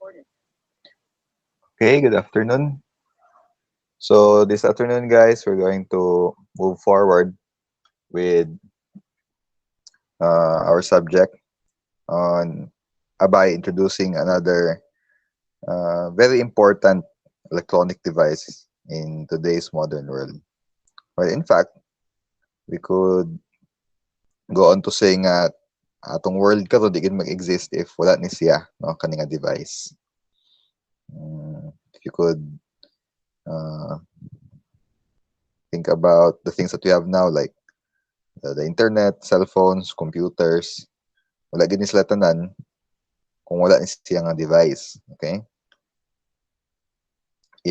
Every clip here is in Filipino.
Okay, good afternoon. So this afternoon, guys, we're going to move forward with our subject on by introducing another very important electronic device in today's modern world. Well, in fact, we could go on to say nga atong world karon di gid mag-exist if wala ni siya, no, kani nga device. If you could uh, think about the things that we have now, like the internet, cell phones, computers, wala gid ni sila tanan kung wala ni siya nga device. Okay?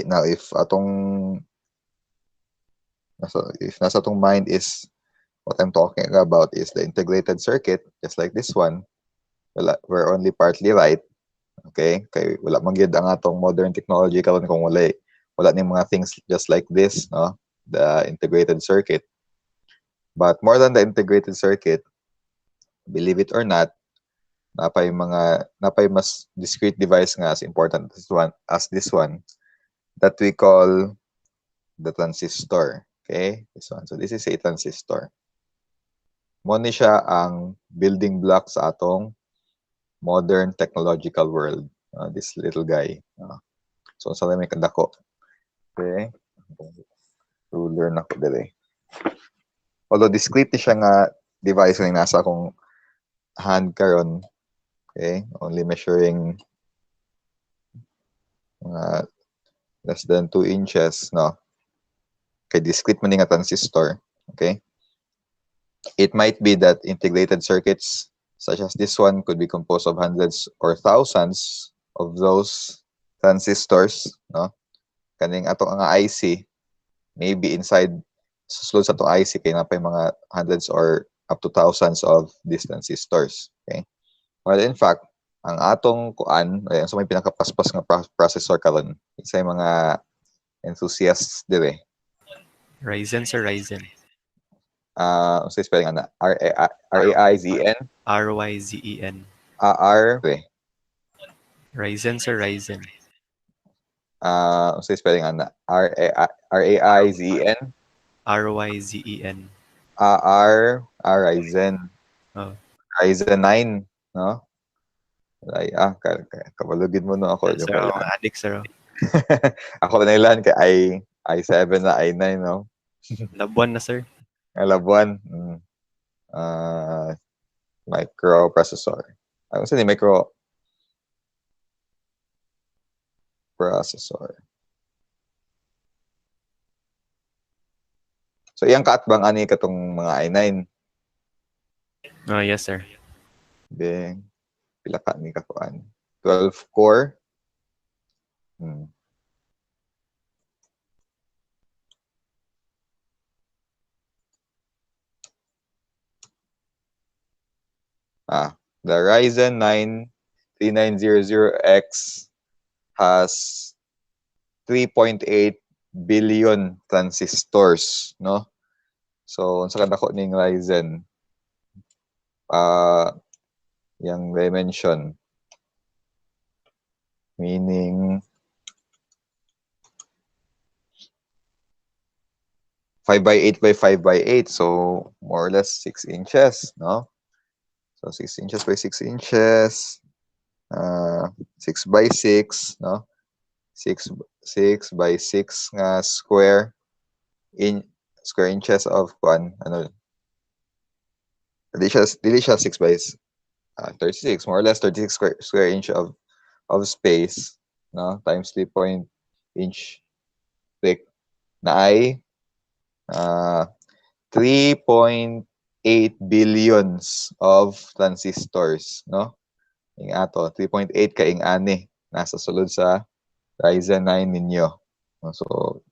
Now, if nasa atong mind is what I'm talking about is the integrated circuit, just like this one, we're only partly right. Okay? Kay wala man gyud ang atong modern technology karon kung wala ni mga things just like this, no? The integrated circuit. But more than the integrated circuit, believe it or not, napay mas discrete device nga as important as this one that we call the transistor. Okay? This one. So this is a transistor. Mo ni siya ang building block sa atong modern technological world. This little guy. So sa may kadako. Okay? Ruler na ko dire. Although discrete ni siya nga device na nasa akong hand karon. Okay? Only measuring less than 2 inches, no? Kay discrete man nga transistor. Okay? It might be that integrated circuits such as this one could be composed of hundreds or thousands of those transistors, no? Kaning ato nga IC, maybe inside susulod sa atong IC kay napay mga hundreds or up to thousands of these transistors. Okay? Well, in fact, ang atong kuan, so may pinakapaspas nga processor karon, isa mga enthusiasts dire. Ryzen, sir, Ryzen. Sa spelling ana? R-A-I-Z-N? R-Y-Z-E-N. Ryzen, sir, Ryzen. Sa spelling ana? R-A-I-Z-N? R-Y-Z-E-N. Ryzen. Oh. Ryzen 9, no? Kabalugid mo no ako. Sir, addict, sir. Ako na ilan kay i7 na i9, no? Labuan na, sir. Labuan. Microprocessor. Ano sa ni microprocessor? So, iyang kaatbang ani katong mga i9? Oh, yes, sir. Then, pila ka ni kakuan? 12 core. The Ryzen 9 3900X has 3.8 billion transistors, no? So, sa kadako ning Ryzen, yung dimension, meaning 5x8 by 5x8, so more or less 6 inches, no? So 6 inches by 6 inches, 6 by 6, no? 6 by 6 nga square inches of ano? Dili siya 6 by 36, more or less 36 square inch of space, no? Times 3 inch thick na ay 3.8 billions of transistors, no? Ing ato 3.8 kaing ani nasa sulod sa Ryzen 9 ninyo. So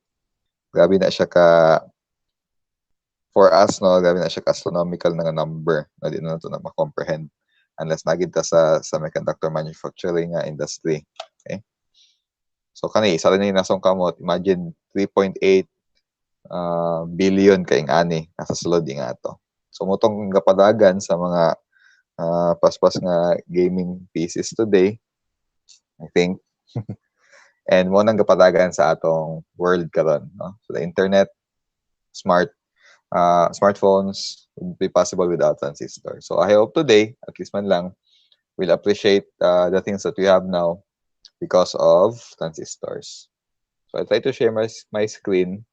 grabe na siya for us, no, grabe na siya astronomical na number na di na ito na ma-comprehend unless nagita sa semiconductor manufacturing industry. Okay? So kani isa rin yung nasong kamot, imagine 3.8 billion kaing ani nasa sulod nga ato. So motong gapadagan sa mga paspas nga gaming PCs today, I think. And mo nang gapatagan sa atong world karon, no? So the internet, smartphones would be possible without transistor. So I hope today, at least man lang, we'll appreciate the things that we have now because of transistors. So I try to share my screen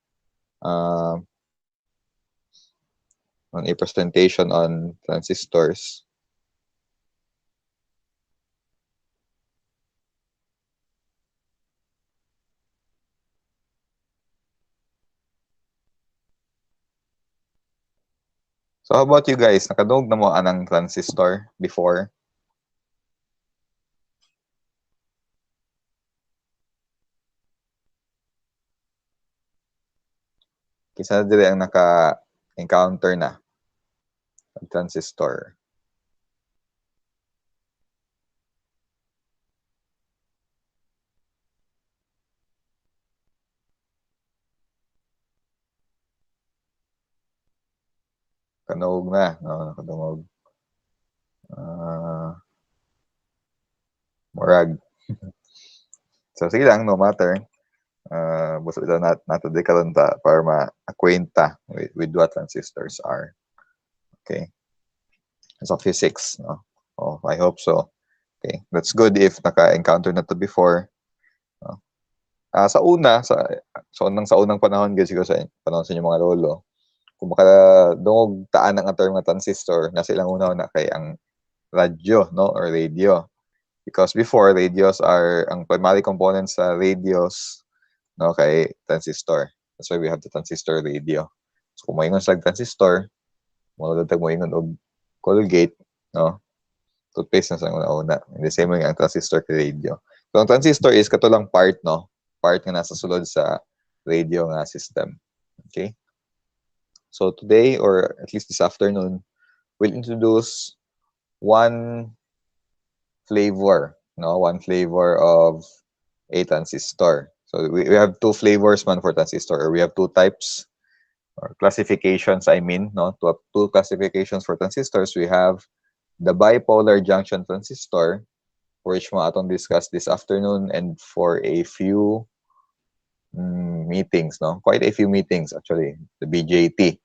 uh, on a presentation on transistors. So how about you guys? Nakadungog na mo anang transistor before? Kisa na dire ang naka-encounter na ng transistor. Kanugog na, no? Nakadungog. Murag. So sige lang, no matter. Basta ito nato di karon ta para ma-acquaint ta with what transistors are. Okay. It's of physics, no? Oh, I hope so. Okay. That's good if naka-encounter na to before. No? Sa unang panahon guys, siguro sa panahon sa inyong mga lolo, kung makadungog taan ang term nga transistor, nasa ilang una kay ang radyo, no, or radio. Because before, radios are ang primary components sa radios, no, kay transistor. That's why we have the transistor radio. So kung moingon sa transistor, mo moingon og Colgate, no, toothpaste na sa una. In the same way ang transistor kay radio. So ang transistor is katulang part, no, part nga nasa sulod sa radio nga system. Okay? So today, or at least this afternoon, we'll introduce one flavor of a transistor. So we have two flavors man for transistor, or we have two types or classifications, two classifications for transistors. We have the bipolar junction transistor, which mo atong discuss this afternoon, and for a few meetings, no? Quite a few meetings actually, the BJT,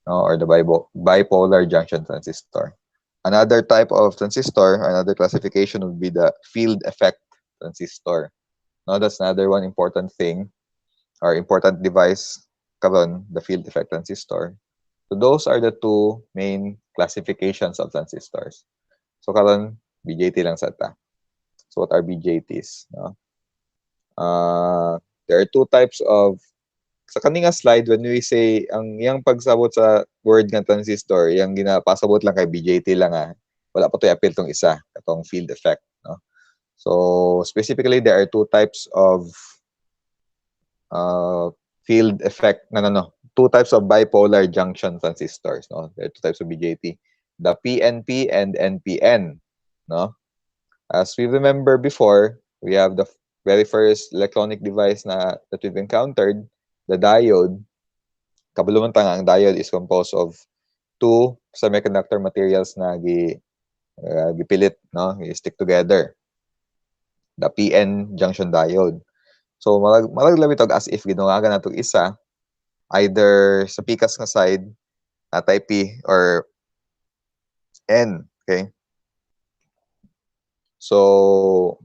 no? Or the bipolar junction transistor. Another type of transistor, another classification would be the field effect transistor. No, that's another one important thing or important device karon, the field effect transistor. So those are the two main classifications of transistors. So karon BJT lang sa ta. So what are BJTs? No? There are two types of sa kaninga slide when we say ang yang pagsabot sa word nga transistor, yang ginapasabot lang kay BJT lang wala pa to i-appeal tong isa, katong field effect, no? So specifically there are two types of field effect two types of bipolar junction transistors, no? There are two types of BJT, the PNP and NPN, no? As we remember before, we have the very first electronic device that we've encountered, the diode. Kabuluman ang diode is composed of two semiconductor materials na gipilit, no? Stick together. The PN junction diode. So malaglabi tog as if ginungagan natong isa either sa pikas nga side type P or N, okay? So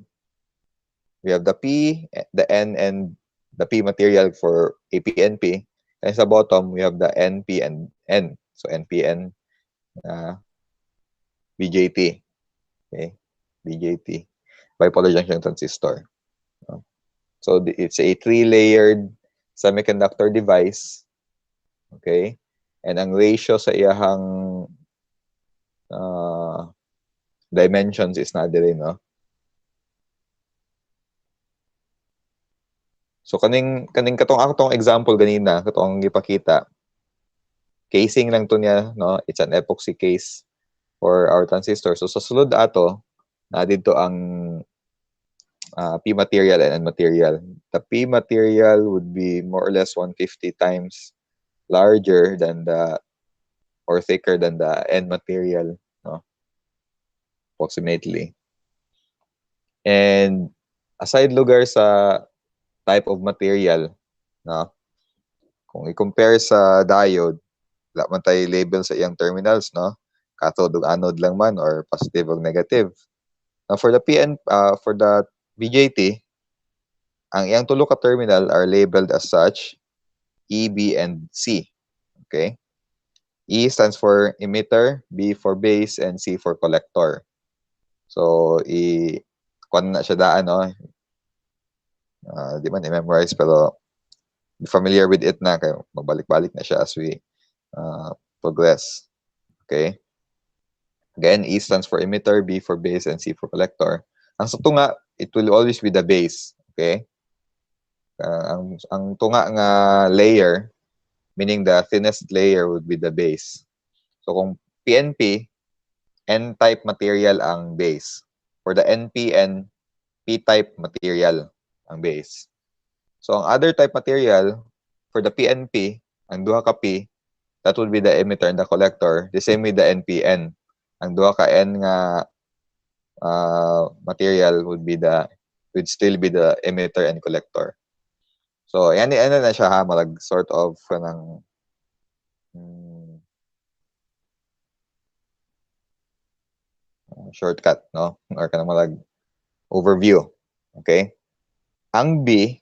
we have the P, the N, and the P material for APNP. And sa bottom, we have the NP and N. So NPN, BJT. Okay, BJT, bipolar junction transistor. So it's a three-layered semiconductor device. Okay, and ang ratio sa iyahang dimensions is na dire, no? So kaning katong example ganina, katong gipakita, casing lang to niya, no? It's an epoxy case for our transistor. So sa sulod ato, na dito ang P material and N material. The P material would be more or less 150 times larger than or thicker than the N material, no? Approximately. And aside lugar sa type of material, no? Kung i-compare sa diode, wala man tayo label sa iyang terminals, no? Cathode ug anode lang man or positive ug negative. Now for the for the BJT, ang iyang tulo ka terminal are labeled as such, E, B, and C. Okay? E stands for emitter, B for base, and C for collector. So, kuan na siya daan, no? Di man i-memorize, pero be familiar with it na, kayo mabalik-balik na siya as we progress. Okay? Again, E stands for emitter, B for base, and C for collector. Ang sa tunga, it will always be the base. Okay? Ang tunga nga layer, meaning the thinnest layer would be the base. So kung PNP, N-type material ang base. For the NPN, P-type material ang base. So ang other type material, for the PNP, ang duha ka P, that would be the emitter and the collector. The same with the NPN. Ang duha ka N nga material would still be the emitter and collector. So yan na siya ha, malag sort of kanang shortcut, no? Or kanang malag overview. Okay? Ang B,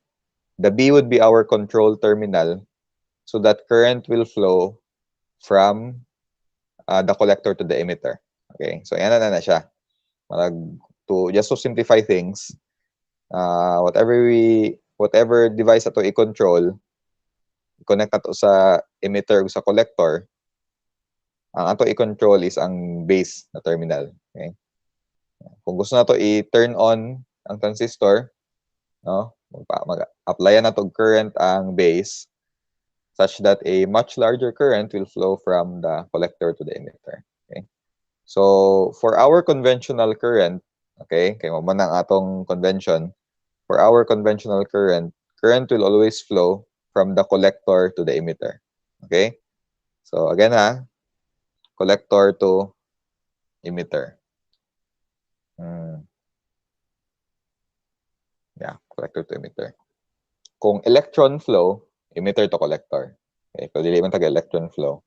the B would be our control terminal so that current will flow from the collector to the emitter. Okay? So yan na siya. Malag just to simplify things, whatever device ato i-control, connect ato sa emitter o sa collector, ang ato i-control is ang base na terminal. Okay? Kung gusto nato i-turn on ang transistor, no? Mag-apply na to current ang base such that a much larger current will flow from the collector to the emitter. Okay? So, for our conventional current, okay, kay mo man ang atong convention, for our conventional current will always flow from the collector to the emitter. Okay? So, again ha, collector to emitter. Yeah, collector to emitter. Kung electron flow, emitter to collector. Okay, kung dili man taga electron flow.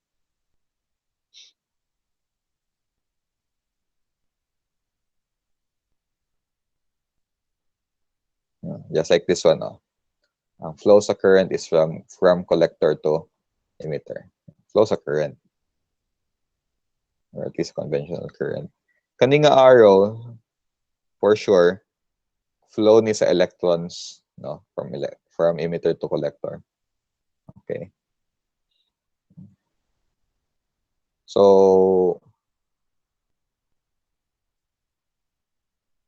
Just like this one, no? Ang flow sa current is from collector to emitter. Flow sa current. Or at least conventional current. Kani nga arrow, for sure, flow ni sa electrons, no, from emitter to collector. Okay. So,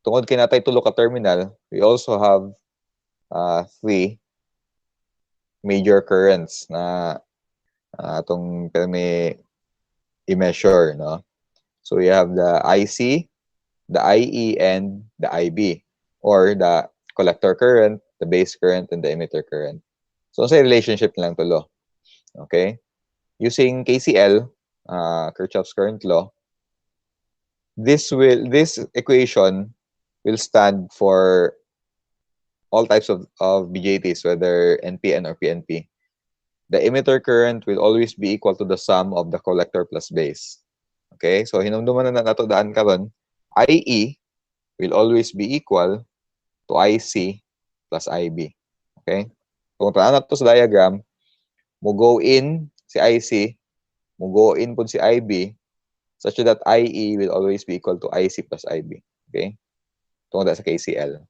tungod kay natay tulo ka terminal, we also have 3 major currents na atong permi i-measure, no? So we have the IC, the IE, and the IB, or the collector current, the base current, and the emitter current. So sa relationship lang tulo. Okay? Using KCL, Kirchhoff's current law, this equation will stand for all types of BJTs, whether NPN or PNP. The emitter current will always be equal to the sum of the collector plus base. Okay? So hinumduman na nato daan karon, IE will always be equal to IC plus IB. Okay? Kung taan nato sa diagram, mo go in si IC, mo go in po si IB, such that IE will always be equal to IC plus IB. Okay? Tungod sa KCL.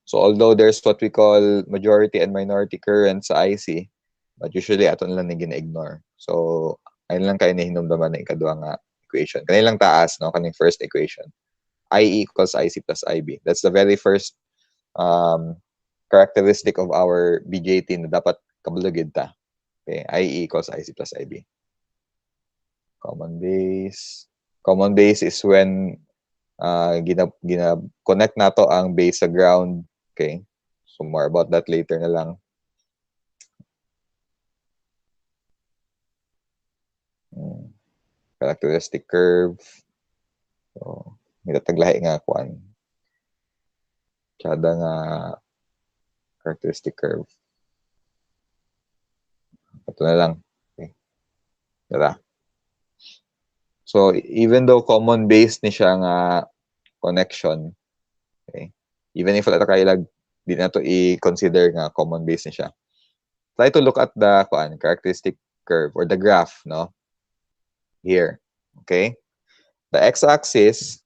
So although there's what we call majority and minority current sa IC, but usually ato lang ni gina-ignore. So ayun lang kayo na hinumdaman na ikaduha nga equation. Kanilang taas, no? Kaning first equation. IE equals IC plus IB. That's the very first characteristic of our BJT na dapat kabulagid ta. Okay, IE equals IC plus IB. Common base. Common base is when connect nato ang base sa ground. Okay, so more about that later na lang. Characteristic curve. So, taglahi nga kuan. Kada nga characteristic curve. Ito na lang. Okay. Diba? So, even though common base ni siya nga connection, okay, even if wala ta kailag, di na to i-consider nga common base ni siya. Try to look at the characteristic curve or the graph, no? Here, okay? The x-axis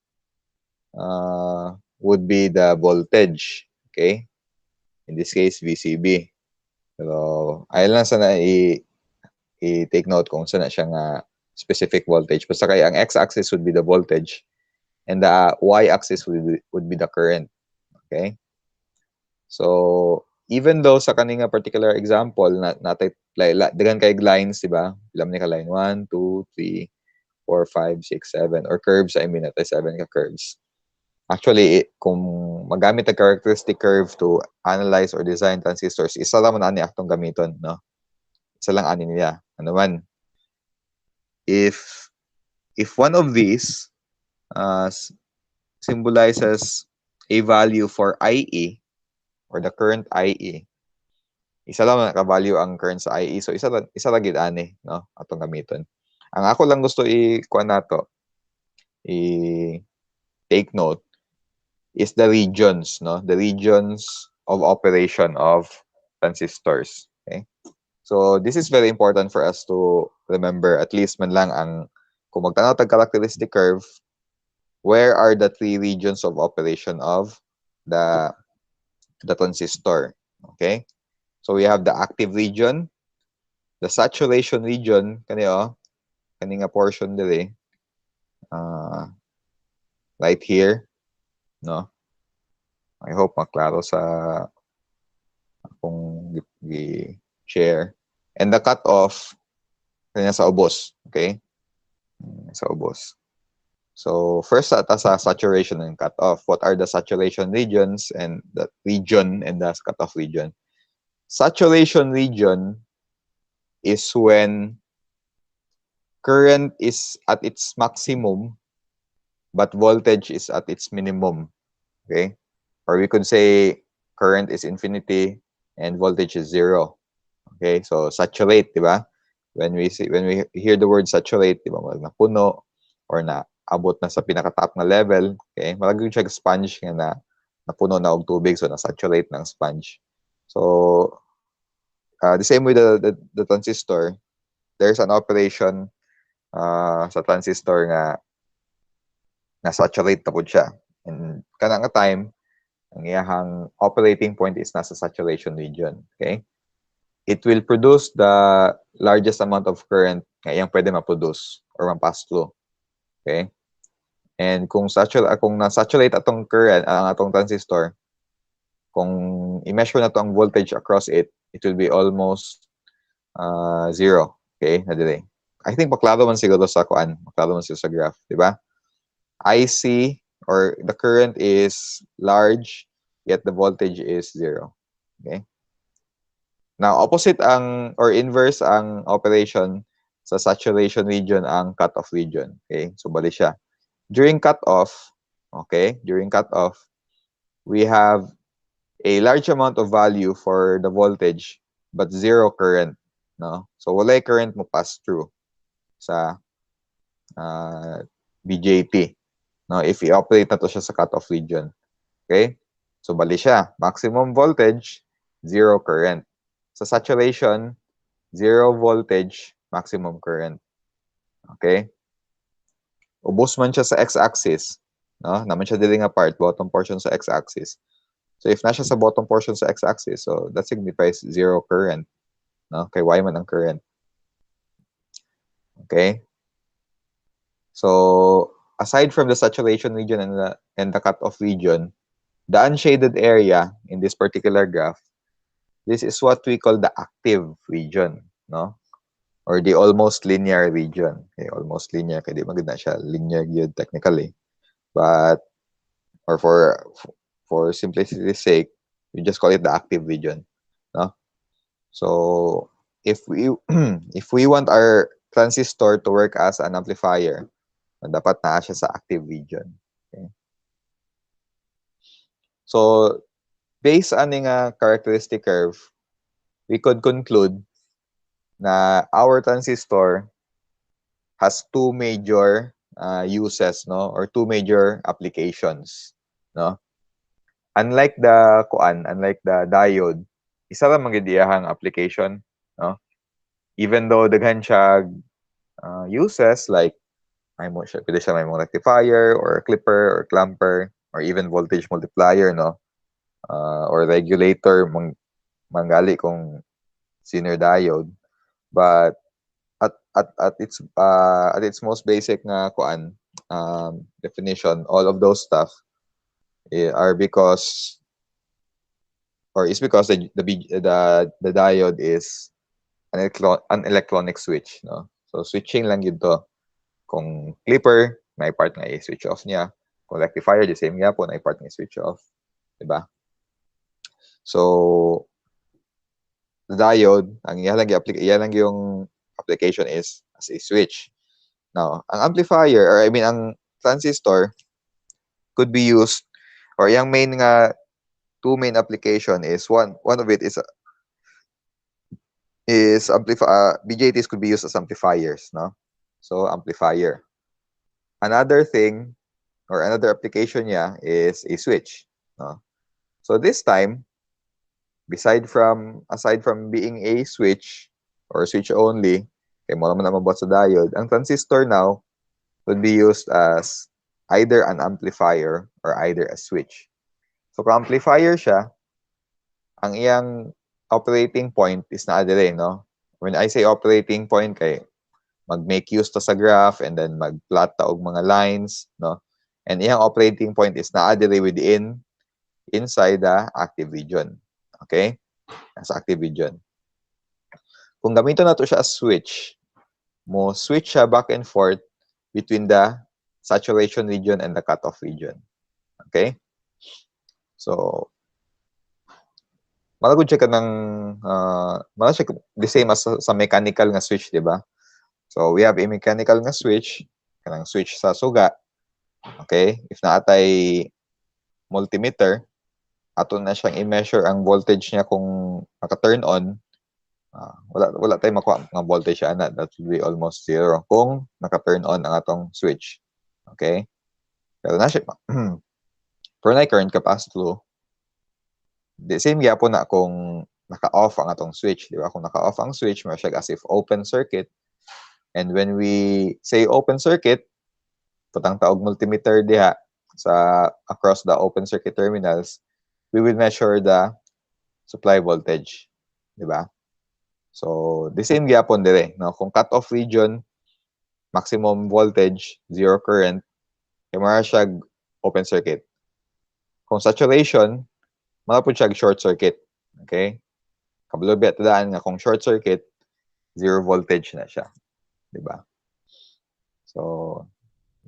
would be the voltage, okay? In this case, VCB. Pero, ayun lang sana i-take note kung saan na siya nga specific voltage. Basta kaya ang x-axis would be the voltage and the y-axis would be the current. Okay? So, even though sa kaninga particular example, natay dagan kay lines, di ba? Ilam ni ka line 1, 2, 3, 4, 5, 6, 7, or curves, I mean, natay 7 ka curves. Actually, kung magamit ang characteristic curve to analyze or design transistors, isa lang man ani atong gamiton, no? Isa lang ani niya. Ano man? If one of these symbolizes a value for IE or the current IE, isa lang naka-value ang current sa IE. So isa lang gid ani, no? Atong gamiton. Ang ako lang gusto i-kuan nato, take note is the regions, no? The regions of operation of transistors. Okay? So this is very important for us to remember, at least man lang ang kung magtanaw tag characteristic curve, where are the 3 regions of operation of the transistor? Okay? So we have the active region, the saturation region, kani nga portion dili, right here, no? I hope maklaro sa akong share. And the cutoff kanya sa ubos, okay? Sa ubos. So first sa saturation and cutoff. What are the saturation regions and the region and the cutoff region? Saturation region is when current is at its maximum but voltage is at its minimum. Okay? Or we could say current is infinity and voltage is 0. Okay? So saturate, di ba? When we hear the word saturate, di ba, napuno or na abot na sa pinaka-top na level, okay? Malagay siya sponge nga napuno na og tubig, so na-saturate ng sponge. So the same with the transistor, there's an operation sa transistor nga na-saturate na po siya. And kana nga time, ang iyahang operating point is nasa saturation region. Okay? It will produce the largest amount of current nga iyang pwede ma-produce or ma-pass through. Okay? And kung na-saturate atong current, ang atong transistor, kung i-measure na to ang voltage across it, it will be almost 0. Okay? Na delay. I think maklaro man siguro sa graph, di ba? IC or the current is large, yet the voltage is 0. Okay? Now, opposite or inverse ang operation sa saturation region ang cutoff region. Okay? So, bali siya. During cutoff, we have a large amount of value for the voltage but 0 current. No? So, walay current mo pass through sa BJT. No? If i-operate na to siya sa cutoff region. Okay? So, bali siya. Maximum voltage, 0 current. Sa saturation, 0 voltage, maximum current. Okay? Ubos man siya sa x-axis. No? Naman siya dili nga part, bottom portion sa x-axis. So, if na siya sa bottom portion sa x-axis, so that signifies 0 current. No? Kay y man ang current. Okay? So, aside from the saturation region and the cutoff region, the unshaded area in this particular graph, this is what we call the active region, no? Or the almost linear region. Okay, almost linear, kaya di maganda siya linear yun technically. But, or for simplicity's sake, we just call it the active region, no? So, if we want our transistor to work as an amplifier, dapat na siya sa active region. Okay? So, based on nga characteristic curve, we could conclude na our transistor has two major uses, no, or two major applications, no. Unlike the diode, isa ra man gid iyahang application, no. Even though daghan siya uses like pwede siya may mga rectifier or clipper or clamper or even voltage multiplier, no, or regulator manggali kung Zener diode. But at its most basic nga definition, all of those stuff are because the diode is an electronic switch, no. So switching lang yun to. Kung clipper, may part nga i-switch off niya. Kung rectifier, the same nga po, may part nga i-switch off. Diba? So, the diode, ang iyalang yung application is as a switch. Now, ang amplifier, or I mean, ang transistor could be used, or yung two main application is, one of it is BJTs could be used as amplifiers, no? So, amplifier. Another thing, or another application niya is a switch, no? So this time, aside from being a switch or switch only, kay mo naman mabot sa diode, ang transistor now would be used as either an amplifier or either a switch. So kung amplifier siya, ang iyang operating point is naa dire, no? When I say operating point, kay mag-make use ta sa graph and then mag-plot ta og mga lines, no? And iyang operating point is naa dire inside the active region. Okay? Nasa active region. Kung gamiton nato siya as switch, mo switch siya back and forth between the saturation region and the cutoff region. Okay? So, malagod siya ka ng, the same as sa mechanical nga switch, di ba? So, we have a mechanical nga switch, kanang switch sa suga. Okay? If naatay multimeter, ato na siyang i-measure ang voltage niya kung naka-turn on. Wala tayong makuha ng voltage siya, that will be almost zero kung naka-turn on ang atong switch. Okay? Pero na siya, pero na current ka pass through, the same gyapon na kung naka-off ang atong switch, di ba? Kung naka-off ang switch, mo siya as if open circuit. And when we say open circuit, putang taog multimeter diha sa across the open circuit terminals, we will measure the supply voltage, di ba? So, the same gyapon dire, no? Kung cut-off region, maximum voltage, zero current, kaya mara siya open circuit. Kung saturation, mga po siya short circuit. Okay? Kabalobya tadaan nga kung short circuit, zero voltage na siya. Diba? So,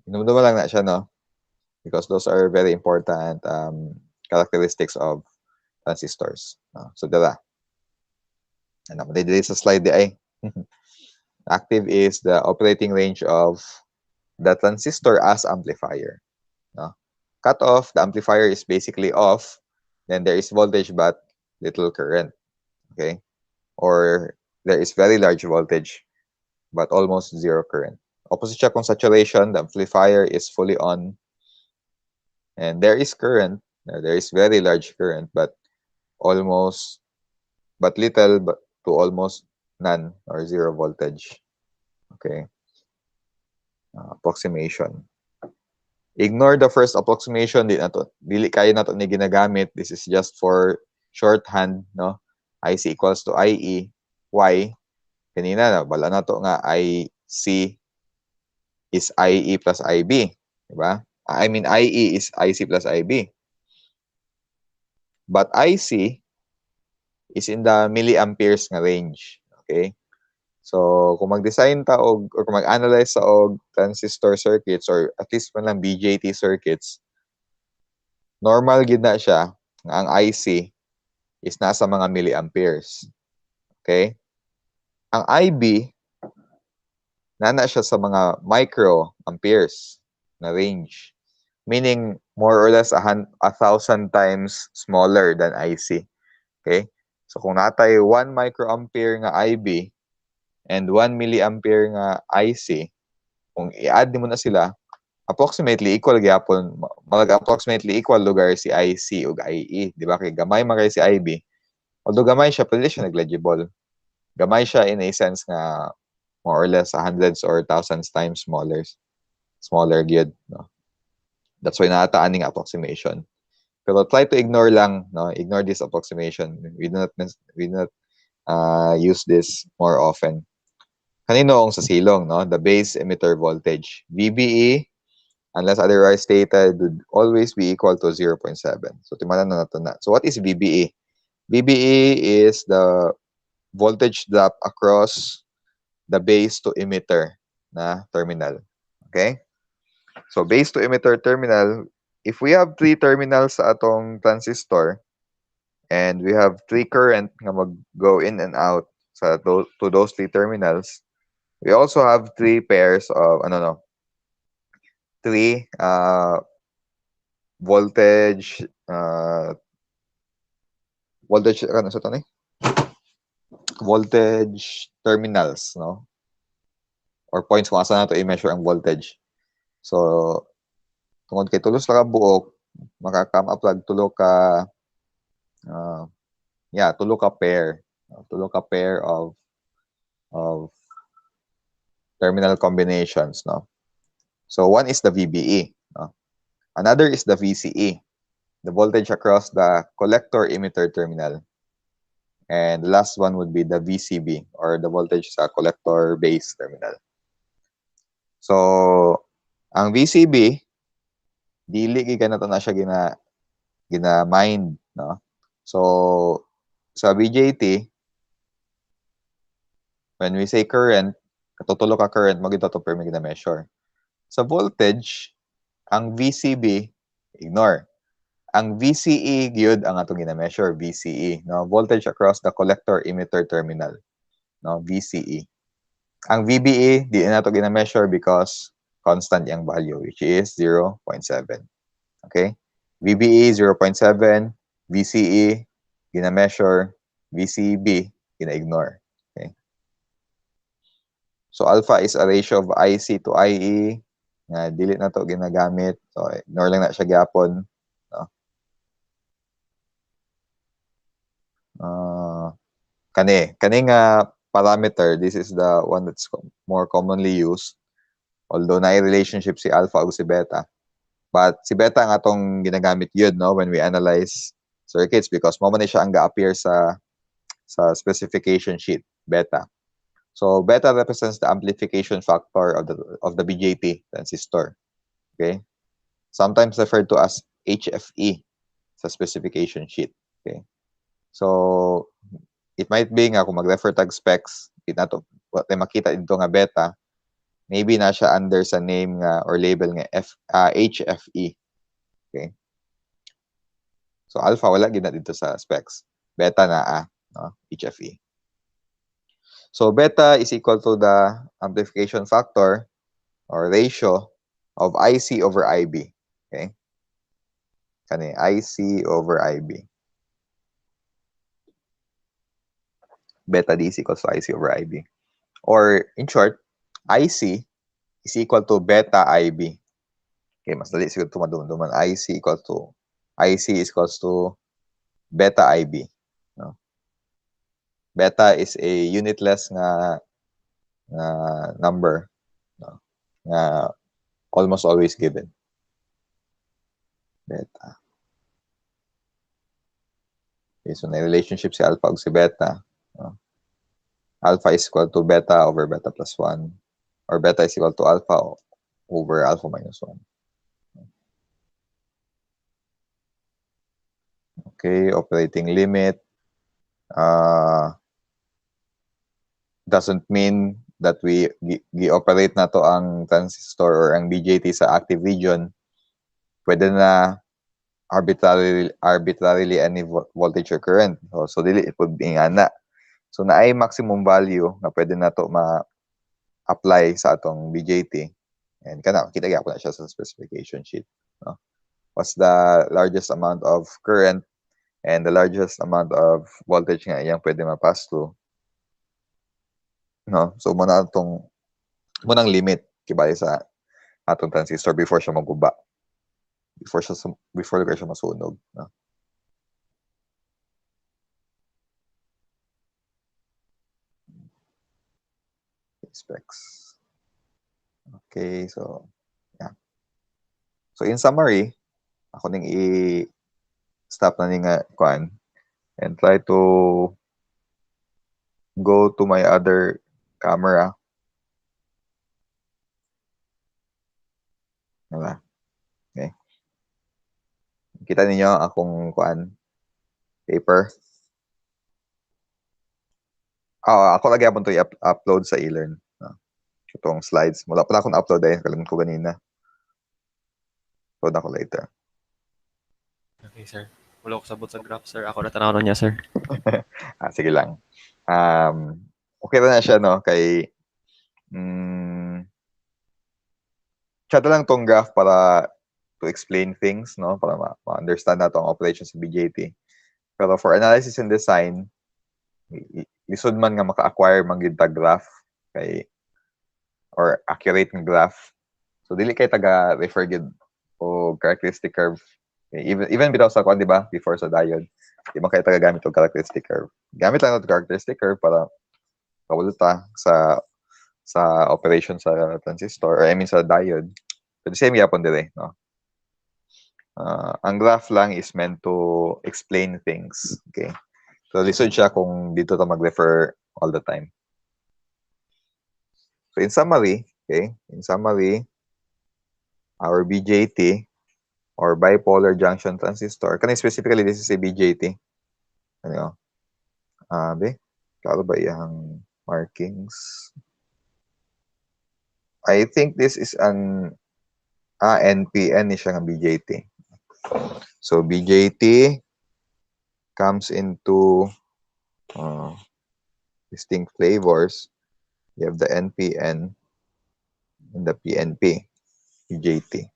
inumduma lang na siya, no? Because those are very important characteristics of transistors. No? So, dala. Ano, dili sa slide di ay. Active is the operating range of the transistor as amplifier. No? Cut off, the amplifier is basically off. Then there is voltage but little current. Okay? Or there is very large voltage but almost zero current. Opposite siya kung saturation, the amplifier is fully on. And there is current. There is very large current but little to almost none or zero voltage. Okay? Approximation. Ignore the first approximation. Dili kayo nato ni ginagamit. This is just for shorthand, no? IC equals to IE. Why? Kanina na bala nato nga IC is IE plus IB, di ba? I mean IE is IC plus IB. But IC is in the milliamperes nga range, okay? So, kung mag-design ta or kung mag-analyze sa transistor circuits or at least man lang BJT circuits, normal gid na siya nga ang IC is nasa mga milliamperes. Okay? Ang IB, nana siya sa mga microamperes na range. meaning more or less 1,000 times smaller than IC. Okay? So kung natay 1 microampere nga IB and 1 milliampere nga IC, kung i-add mo na sila, approximately equal gyapon, approximately equal lugar si IC ug IE, di ba? Kay gamay man kay si IB. Although gamay siya, pwede siya negligible. Gamay siya in a sense nga more or less hundreds or thousands times smaller gyud, no? That's why naataan ning approximation. Pero try to ignore lang, no? Ignore this approximation. We do not use this more often. Kanino ang sa silong, no? The base emitter voltage. VBE, unless otherwise stated, would always be equal to 0.7. So, timanan na natin na. So, what is VBE? VBE is the voltage drop across the base to emitter na terminal. Okay? So, base to emitter terminal, if we have 3 terminals sa atong transistor, and we have 3 current nga mag-go in and out to those 3 terminals, we also have 3 pairs of, 3 voltage, voltage terminals, no? Or points kung asa nato i-measure ang voltage. So, tungod kay tulos lang ka buok, makakam uplag tulo ka pair. Tulo ka pair of terminal combinations, no? So, one is the VBE, no? Another is the VCE, the voltage across the collector emitter terminal. And the last one would be the VCB, or the voltage sa collector base terminal. So, ang VCB, dili giga na to na siya gina-mind, no? So, sa BJT, when we say current, katutulo ka current, magito to per gina-measure. Sa voltage, ang VCB, ignore. Ang VCE gyud ang atong gina-measure, VCE, no? Voltage across the collector emitter terminal, no? VCE. Ang VBE, di na to gina-measure because constant yung value, which is 0.7. Okay? VBE, 0.7. VCE, gina-measure. VCB, gina-ignore. Okay? So, alpha is a ratio of IC to IE. Dili na to ginagamit. So, ignore lang na siya gyapon. No? Kani nga parameter, this is the one that's more commonly used. Although na relationship si alpha o si beta. But si beta ang atong ginagamit yun, no, when we analyze circuits, because mo man siya ang ga-appear sa specification sheet, beta. So beta represents the amplification factor of the BJT transistor. Okay? Sometimes referred to as HFE sa specification sheet. Okay? So it might be nga kung mag-refer tag specs, makita dito nga beta, maybe na siya under sa name nga or label nga HFE. Okay? So alpha wala gid na dito sa specs. Beta na no? HFE. So beta is equal to the amplification factor or ratio of IC over IB. Okay? Kani IC over IB. Beta D is equal to IC over IB. Or in short, IC is equal to beta IB. Okay, mas dali siguro tumadum-duman. IC is equals to beta IB. No? Beta is a unitless nga number, no? Nga almost always given. Beta. Okay, so na relationship si alpha ug si beta. No? Alpha is equal to beta over beta plus 1. Or beta is equal to alpha over alpha minus 1. Okay, operating limit. Doesn't mean that we gi-operate na to ang transistor or ang BJT sa active region. Pwede na arbitrarily any voltage or current. So dili pud ingana. So naay maximum value na pwede na to ma-apply sa atong BJT And kana kita gyapon na siya sa specification sheet, no? What's the largest amount of current and the largest amount of voltage nga iyang pwede ma-pass through, no? So muna munang limit kibali sa atong transistor before siya maguba, before lugar siya masunog, no? Specs. Okay, so yeah. So in summary, ako ning i-stop na ni nga kuan and try to go to my other camera. Diba? Okay. Kita ninyo akong kuan paper. Ako lagi apon to i-upload sa e-learn. No? Itong slides. Wala pala akong upload kalimutan ko ganina. Upload ako later. Okay, sir. Wala ko sabot sa graph, sir. Ako na tanaw niya, sir. Sige lang. Okay na siya, no? Kay chat lang tong graph para to explain things, no? Para ma-understand nato ang operation sa BJT. Pero for analysis and design, lisod man nga maka-acquire man gyud ta graph kay or accurate ng graph. So dili kay taga refer gyud o characteristic curve. Even bitaw sa kuan, di ba? Before sa diode, di man kay taga gamit og characteristic curve. Gamit lang og characteristic curve para kawalo ta sa operation sa transistor or I mean sa diode. So the same yapon dire, no? Ang graph lang is meant to explain things, okay? So lisod siya kung dito ta mag-refer all the time. So in summary, okay? In summary, our BJT or bipolar junction transistor, kani specifically this is a BJT. Ano? Klaro ba iyang markings? I think this is an NPN ni siya ng BJT. So BJT comes into distinct flavors. You have the NPN and the PNP, BJT.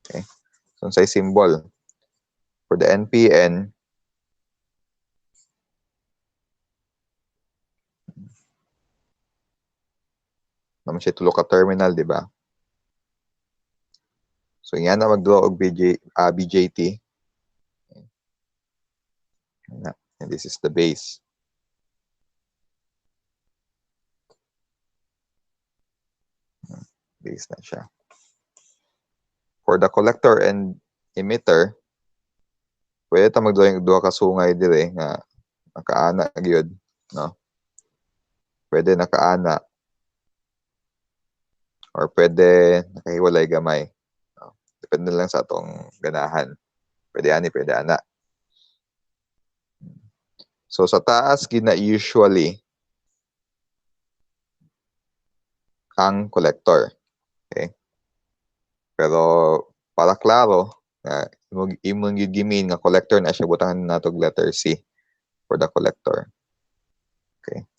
Okay. So sa symbol for the NPN, naman siya tulo ka terminal, di ba? So yan na mag-draw og BJT. And this is the base. Base na siya. For the collector and emitter, pwede ta mag-draw yung duha ka sungay dire nga nakaana gyud, no? Pwede nakaana or pwede nakahiwalay gamay. No? Depende lang sa atong ganahan. Pwede ani, pwede ana. So sa taas gina usually ang collector. Okay? Pero para klaro, imong gimin nga collector na siya, butangan natog letter C for the collector. Okay?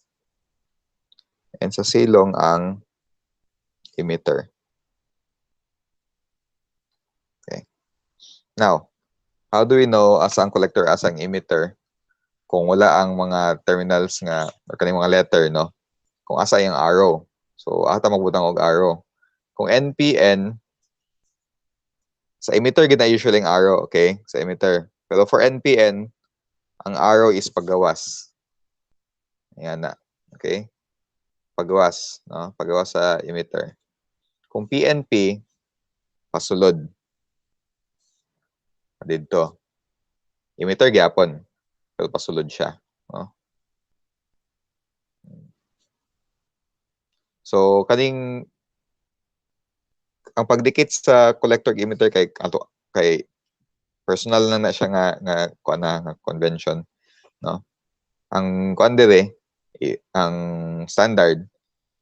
And sa silong ang emitter. Okay? Now, how do we know asa ang collector, asa ang emitter kung wala ang mga terminals nga or kaning mga letter, no? Kung asa yung arrow. So, ata magbutang og arrow. Kung NPN, sa emitter gina usually ang arrow, okay? Sa emitter. Pero for NPN, ang arrow is paggawas. Ayan na. Okay? Paggawas, no? Paggawas sa emitter. Kung PNP, pasulod. Dito. Emitter gyapon. Pero pasulod siya, no? So kaning ang pagdikit sa collector emitter kay personal na siya nga convention, no? Ang kuan dire, ang standard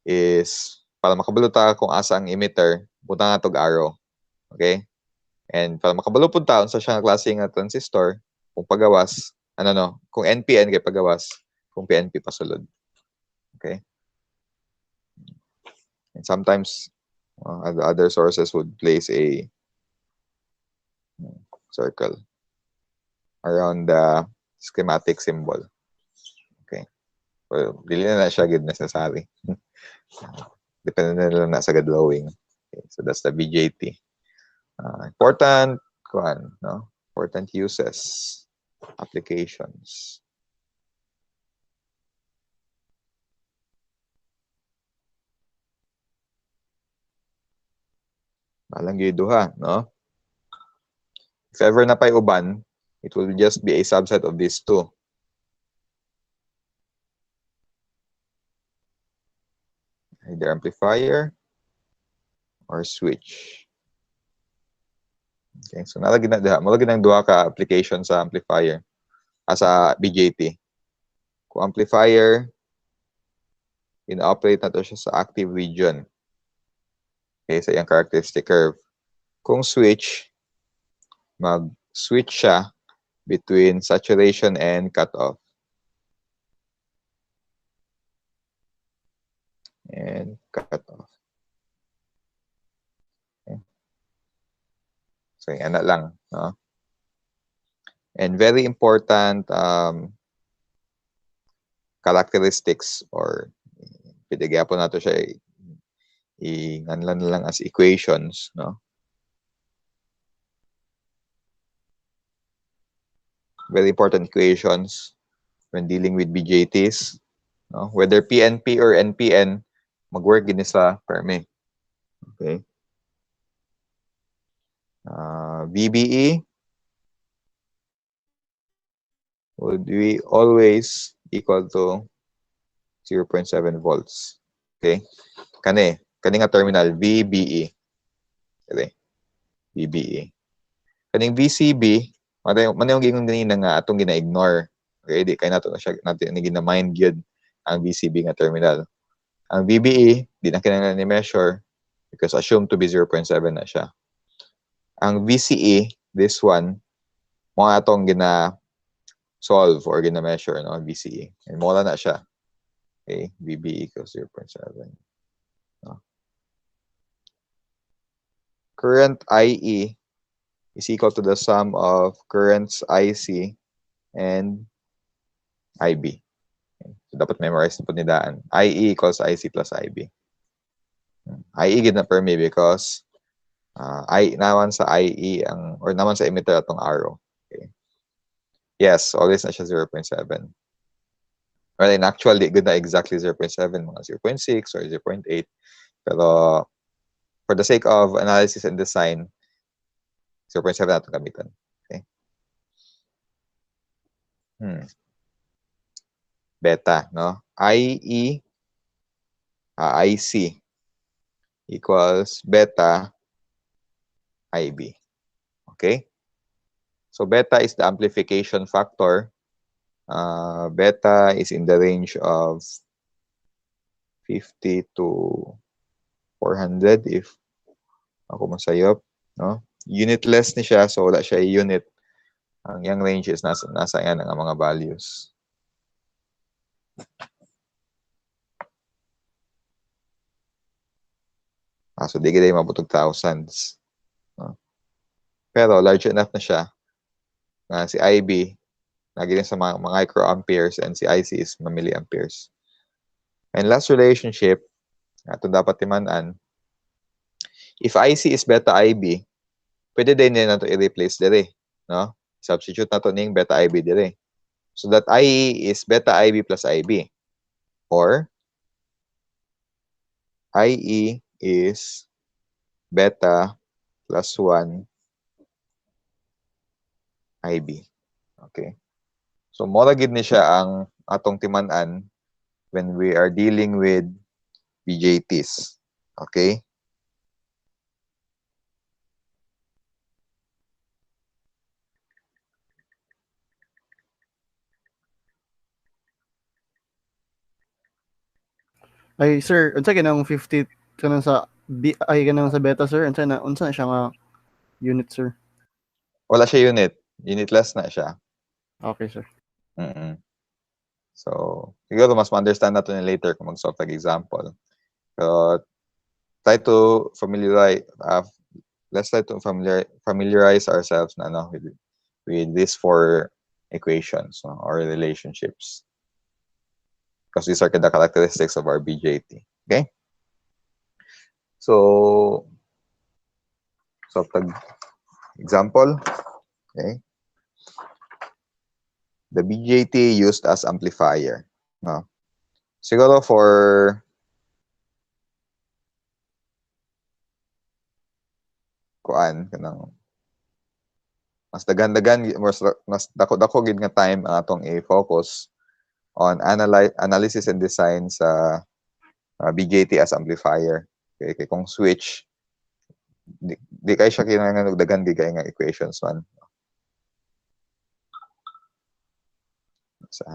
is para makabalo ta kung asa ang emitter, butang atog arrow. Okay? And para makabalo pud ta unsa siya nga klase nga transistor, kung pagawas, kung NPN kay pagawas, kung PNP pasulod. Okay? And sometimes The other sources would place a circle around the schematic symbol. Okay. Well, dili na siya gid necessary. Depende na lang na sa drawing. Okay, so that's the BJT. Important no? Important uses, applications. Malang gyud duha, no? If ever na pay uban, it will just be a subset of these two. Either amplifier or switch. Okay, so nalagi na diha. Malagi nang duha ka application sa amplifier sa BJT. Kung amplifier, in-operate na to siya sa active region. Okay, sa iyang characteristic curve. Kung switch, mag-switch siya between saturation and cutoff. And cutoff. Okay. So, yan na lang. No? And very important characteristics or pinagyapo nato siya i-nganlan na lang as equations, no? Very important equations when dealing with BJTs, no? Whether PNP or NPN, mag-work gini sa Fermi. Okay? VBE would be always equal to 0.7 volts. Okay? Kani nga terminal, VBE. Okay? VBE. Kaning VCB, man yung gingon ganina nga atong gina-ignore. Okay, di kay nato na siya natin gina-mind gyud ang VCB nga terminal. Ang VBE, di na kinahanglan ni measure because assumed to be 0.7 na siya. Ang VCE, this one, mo atong gina-solve or gina-measure, no, VCE. And mo na siya. Okay, VBE equals 0.7. No? Current IE is equal to the sum of currents IC and IB. Okay. So, dapat memorize na po ni Daan. IE equals IC plus IB. IE gid na Fermi because naman sa IE or naman sa emitter atong arrow. Okay. Yes, always na siya 0.7. Well, in actual, di good na exactly 0.7, mga 0.6 or 0.8. Pero for the sake of analysis and design, 0.7 natin gamitan. Okay. Beta, no? IC equals beta IB. Okay? So beta is the amplification factor. Beta is in the range of 50 to 400 if ako masayop, no? Unitless ni siya, so wala siya unit. Ang yang range is nasa yan ang mga values. So di gid mabutog thousands. No? Pero large enough na siya na si IB lagi din sa mga microamperes and si IC is milliamperes. And last relationship, ito dapat timanan, if IC is beta IB, pwede din na ito i-replace dire, no? Substitute na ito ng beta IB dire. So that IE is beta IB plus IB. Or IE is beta plus 1 IB. Okay. So mora gid ni siya ang atong timan-an when we are dealing with BJTs. Okay? Ay sir, unsa ganang 50 kanang sa kanang sa beta sir? Unsa na siya nga unit sir? Wala siya unit. Unitless na siya. Okay sir. So, siguro mas ma-understand natin later kung mag-solve tag example. But try to familiarize ourselves na, no, with these four equations, no, or relationships, because these are the characteristics of our BJT. Okay, so example, okay, the BJT used as amplifier, no, siguro for kanang mas daghan-daghan, mas dako gid nga time ang atong i-focus on analysis and design sa BJT as amplifier. Okay, kay kung switch, di kay siya kinahanglan og daghan gid kay nga equations man. Sa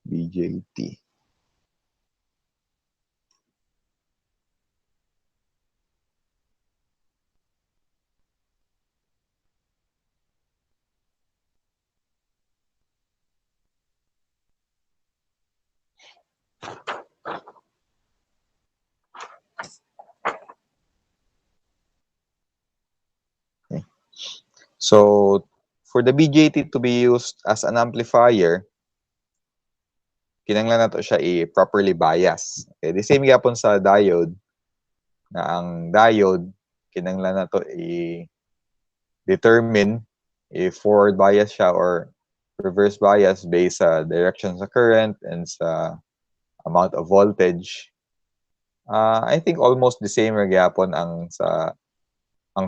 BJT. Okay. So for the BJT to be used as an amplifier, kinahanglan nato siya i-properly bias. Okay, the same gyapon sa diode, na ang diode kinahanglan nato i-determine if forward bias siya or reverse bias based sa direction sa current and sa amount of voltage. I think almost the same ra gyapon ang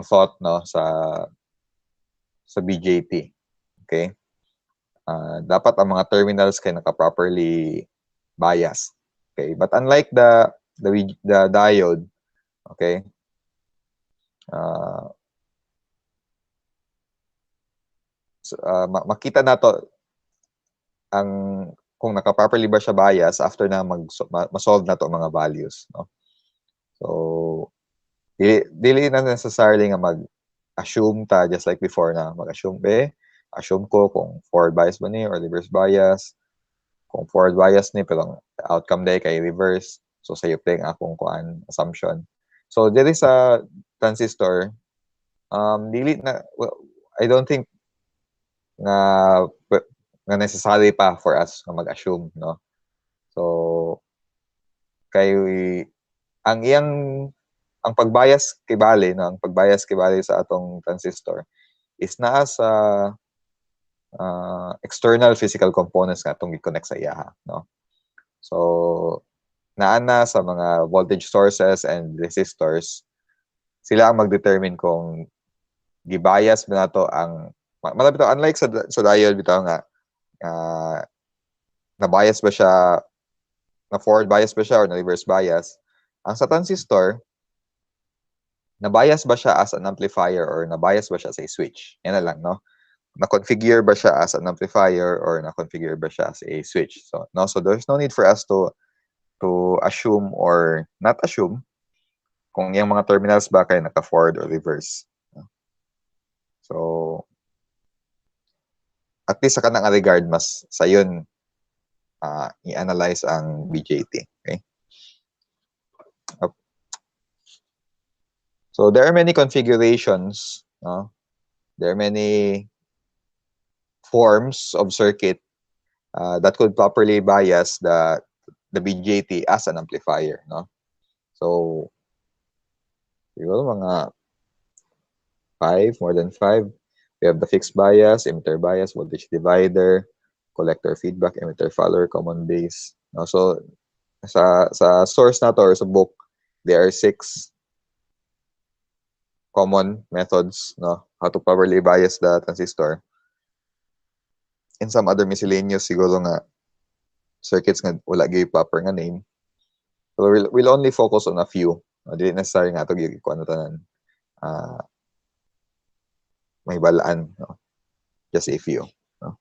thought, no, sa BJT. Okay? Dapat ang mga terminals kay naka-properly bias. Okay? But unlike the diode, okay? Makita nato ang kung naka-properly ba siya bias after na ma-solve na to ang mga values, no? So dili na necessarily nga mag-assume ta just like before na mag-assume assume ko kung forward bias ba ni or reverse bias. Kung forward bias ni pero ang outcome day kay reverse, so sayo playing akong assumption. So dili sa transistor, dili na, well, I don't think nga necessary pa for us na mag-assume, no? So kay ang pagbias kay bali, no, ang pagbias kay bali sa atong transistor is naa sa external physical components nga itong i-connect sa iyaha, no? So naana sa mga voltage sources and resistors, sila ang mag-determine kung gibias ba nato ang malapit to, unlike sa diode bitaw nga na bias ba siya, na forward bias ba siya or na reverse bias. Ang sa transistor, na bias ba siya as an amplifier or na bias ba siya sa switch? Yan na lang, no? Na-configure ba siya as an amplifier or na-configure ba siya as a switch? So there's no need for us to assume or not assume kung yung mga terminals ba kay naka-forward or reverse. So at least sa kanang regard, mas sayon i-analyze ang BJT. Okay? So there are many configurations, no? There are many forms of circuit that could properly bias the BJT as an amplifier, no? So siguro mga 5, more than 5. We have the fixed bias, emitter bias, voltage divider, collector feedback, emitter follower, common base. No? So sa source na to or sa book, there are 6 common methods, no, how to properly bias the transistor. And some other miscellaneous siguro nga circuits nga wala gyud proper nga name. So we'll only focus on a few. Dili necessary nga to gyud kuan tanan. May balaan, no? Just a few, no?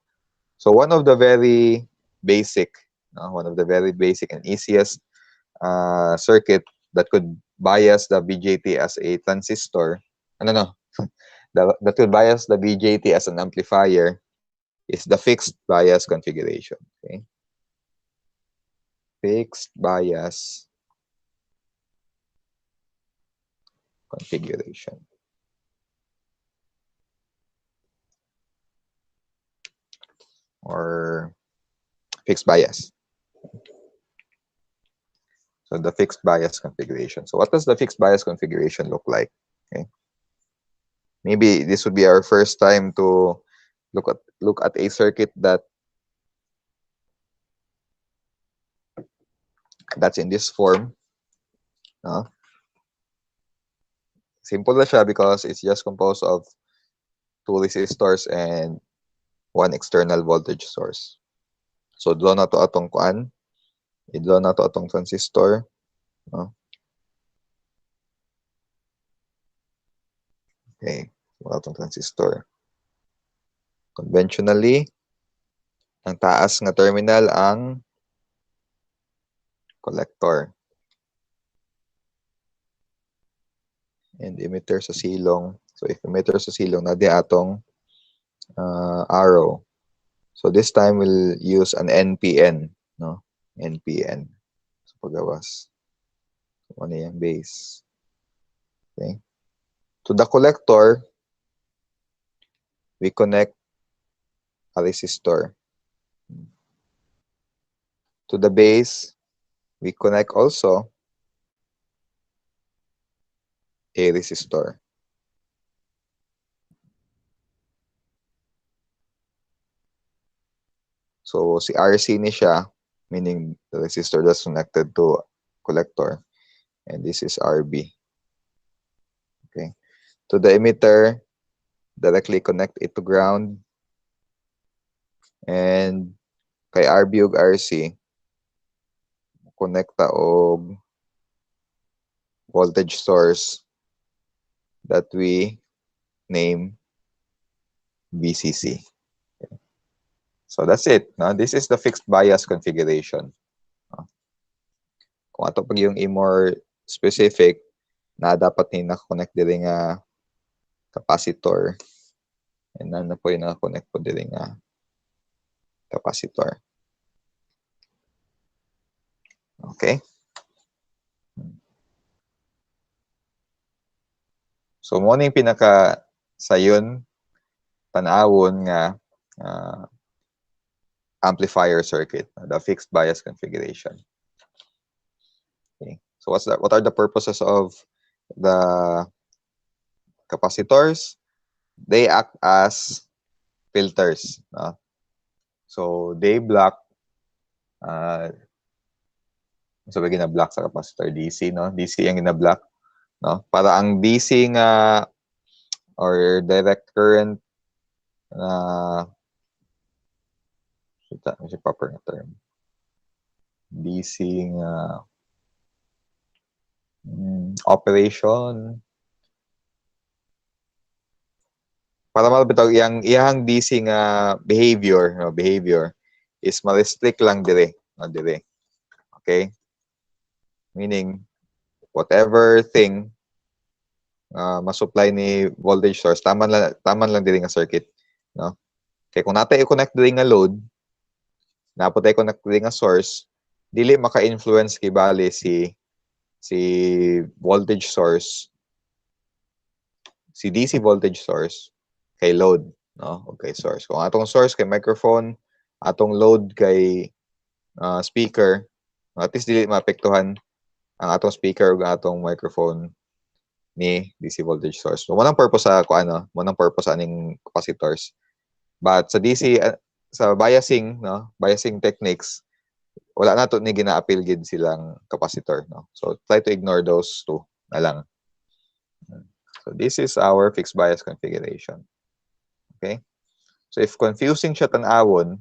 So one of the very basic and easiest circuit that could bias the BJT as a transistor, the that will bias the BJT as an amplifier is the fixed bias configuration. Okay, fixed bias configuration. Or fixed bias. So the fixed bias configuration. So what does the fixed bias configuration look like? Okay. Maybe this would be our first time to look at a circuit that's in this form. Simple na siya because it's just composed of 2 resistors and 1 external voltage source. So draw na to atong kuan. I-draw na to atong transistor. No? Okay, wala atong transistor. Conventionally, ang taas nga terminal ang collector. And emitter sa silong. So if emitter sa silong, na di atong arrow. So this time we'll use an NPN, no? NPN. So pagawas. So ano yung base. Okay. To the collector, we connect a resistor. To the base, we connect also a resistor. So si RC ni siya, meaning the resistor that's connected to collector. And this is RB. Okay. To the emitter, directly connect it to ground. And kay RB ug RC, connecta og voltage source that we name VCC. Okay. So that's it. No? This is the fixed bias configuration. No? Kung ato pag yung more specific, na dapat ni naka-connect diri nga capacitor. And na po yung naka-connect po diri nga capacitor. Okay? So mo ning pinaka sayon tan-awon nga amplifier circuit, the fixed bias configuration. Okay. So what are the purposes of the capacitors? They act as filters. So they block so gina-block sa capacitor DC, no? DC ang gina-block, no? Para ang DC nga or direct current na ito proper na term. DC nga operation. Para malabitaw iyang DC nga behavior, no? Behavior is ma-restrict lang dire, no? Dire. Okay? Meaning whatever thing ma-supply ni voltage source, taman lang diri nga circuit, no? Kaya kung natay i-connect diri nga load, napotay connect diri nga source, dili maka-influence kay bali si voltage source, si DC voltage source kay load, no? Okay, source. Kung atong source kay microphone, atong load kay speaker, at least dili maapektuhan ang atong speaker ug atong microphone ni DC voltage source. So, mo purpose sa purpose aning capacitors. But sa DC sa biasing, no, biasing techniques, wala na to ni gina-appeal gid silang capacitor, no. So try to ignore those two na lang. So this is our fixed bias configuration. Okay? So if confusing siya tan-awon,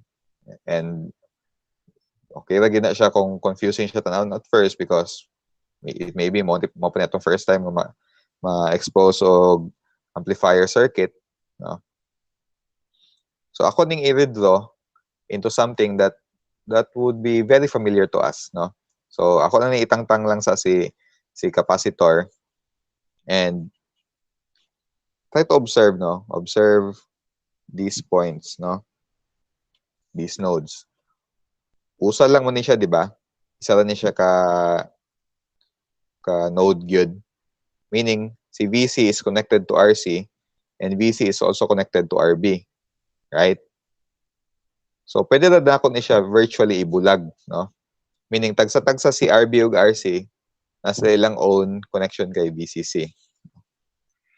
and okay ra gid na siya kung confusing siya tan-awon at first because it maybe mo pa netong first time ma-expose og amplifier circuit, no? So ako ning i-redraw into something that would be very familiar to us, no? So ako lang itangtang lang sa si capacitor and try to observe, no? Observe these points, no? These nodes. Usa lang mo ni siya, di ba? Isa lang ni siya ka node gyud. Meaning, si VC is connected to RC and VC is also connected to RB. Right? So, pwede na dakon ni siya virtually ibulag, no? Meaning, tagsa-tagsa si RB ug RC, nasa ilang own connection kay VCC.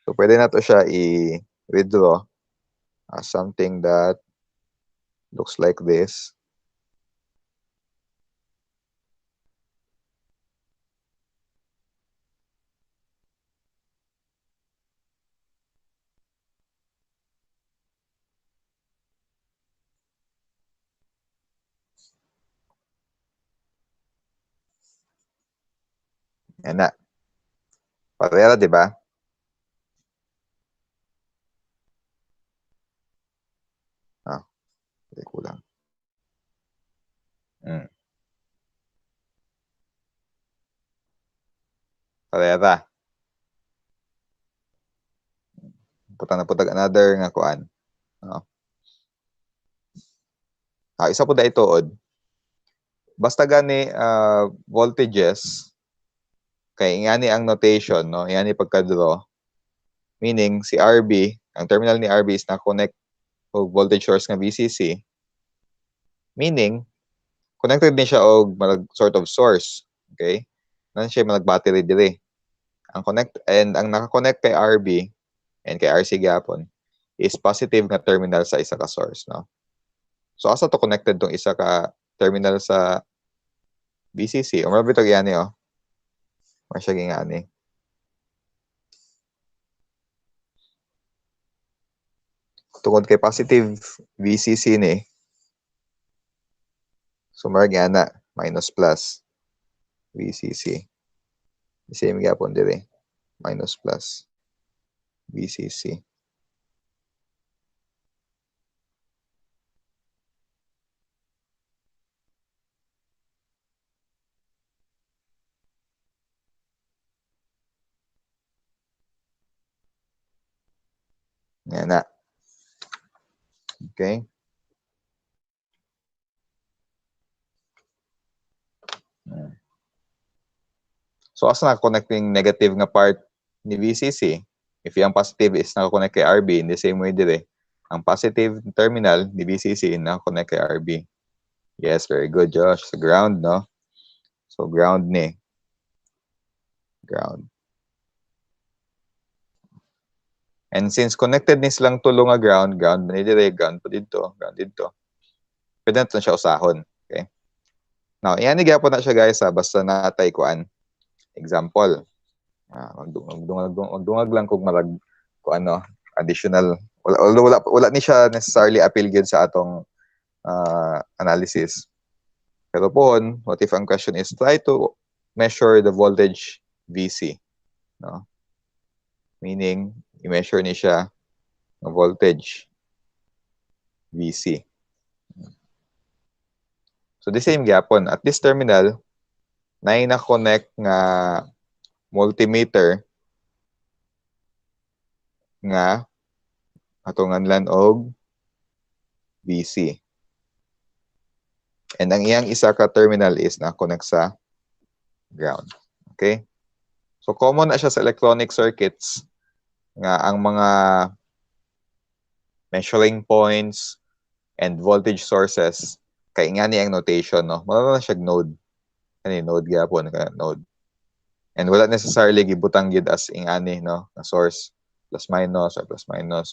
So, pwede na to siya i-withdraw as something that looks like this. Yan na. Pareha, di ba? Hindi kulang. Pareha. Putang another nga kuan. Isa po da ituod. Basta gani voltages kay ingani ang notation, no? Ingani pagka-draw. Meaning si RB, ang terminal ni RB is na-connect og voltage source nga VCC. Meaning connected ni siya og sort of source, okay? Nan siya battery dire. Ang naka-connect kay RB and kay RC gapon is positive nga terminal sa isa ka source, no? So asa to connected tong isa ka terminal sa VCC? O mabitog yani, oh. Masya gingani. Tungod kay positive VCC ni, so maragana minus plus VCC. Same gapon dire. Minus plus VCC. Yan na. Okay? So, asa naka-connecting negative nga part ni VCC? If yung positive is naka-connect kay RB, in the same way dire, ang positive terminal ni VCC naka-connect kay RB. Yes, very good, Josh. So, ground, no? So, ground ni. Ground. And since connected ni silang tulo nga ground ba ni dire, ground po dito, ground dito. Pwede na siya usahon. Okay? Now, iyan gyapon na siya guys, basta natay kuan. Example. Magdungag lang kung marag kung additional. Wala ni siya necessarily appeal gyud sa atong analysis. Pero pohon, what if ang question is try to measure the voltage VC, no? Meaning, i-measure ni siya ng voltage VC. So, the same gyapon. At this terminal, na-connect nga multimeter nga atunganlan og VC. And ang iyang isa ka terminal is na-connect sa ground. Okay? So, common na siya sa electronic circuits nga ang mga measuring points and voltage sources kay nga ni ang notation, no? Wala na siya node. Ano node gyapon ka node. And wala necessarily gibutang gid as ingani, no? Na source plus minus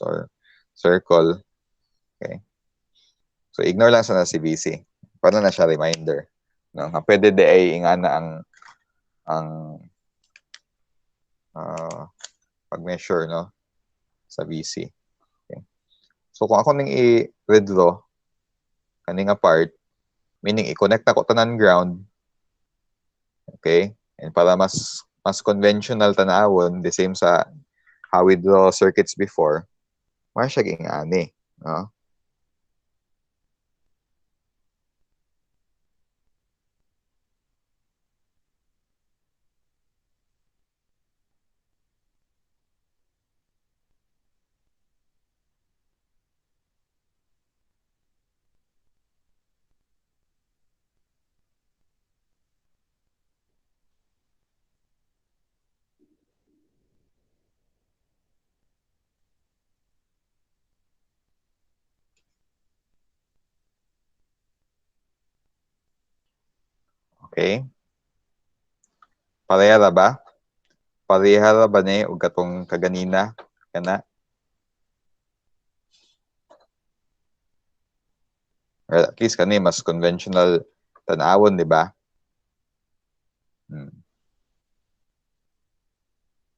or circle. Okay? So ignore lang sana si VC. Para na siya reminder, no? Nga pwede de ay ingana ang pag-measure, no? Sa VC. Okay? So kung ako ning i-withdraw kaning nga part, meaning i-connect ako tanan ground. Okay? And para mas conventional tanawon, the same sa how we draw circuits before, mas siya gingani, no? Okay? Pareha ra ba? Pareha ra ba ni ug katong kaganina kana? Or at least kani mas conventional tan-awon, di ba?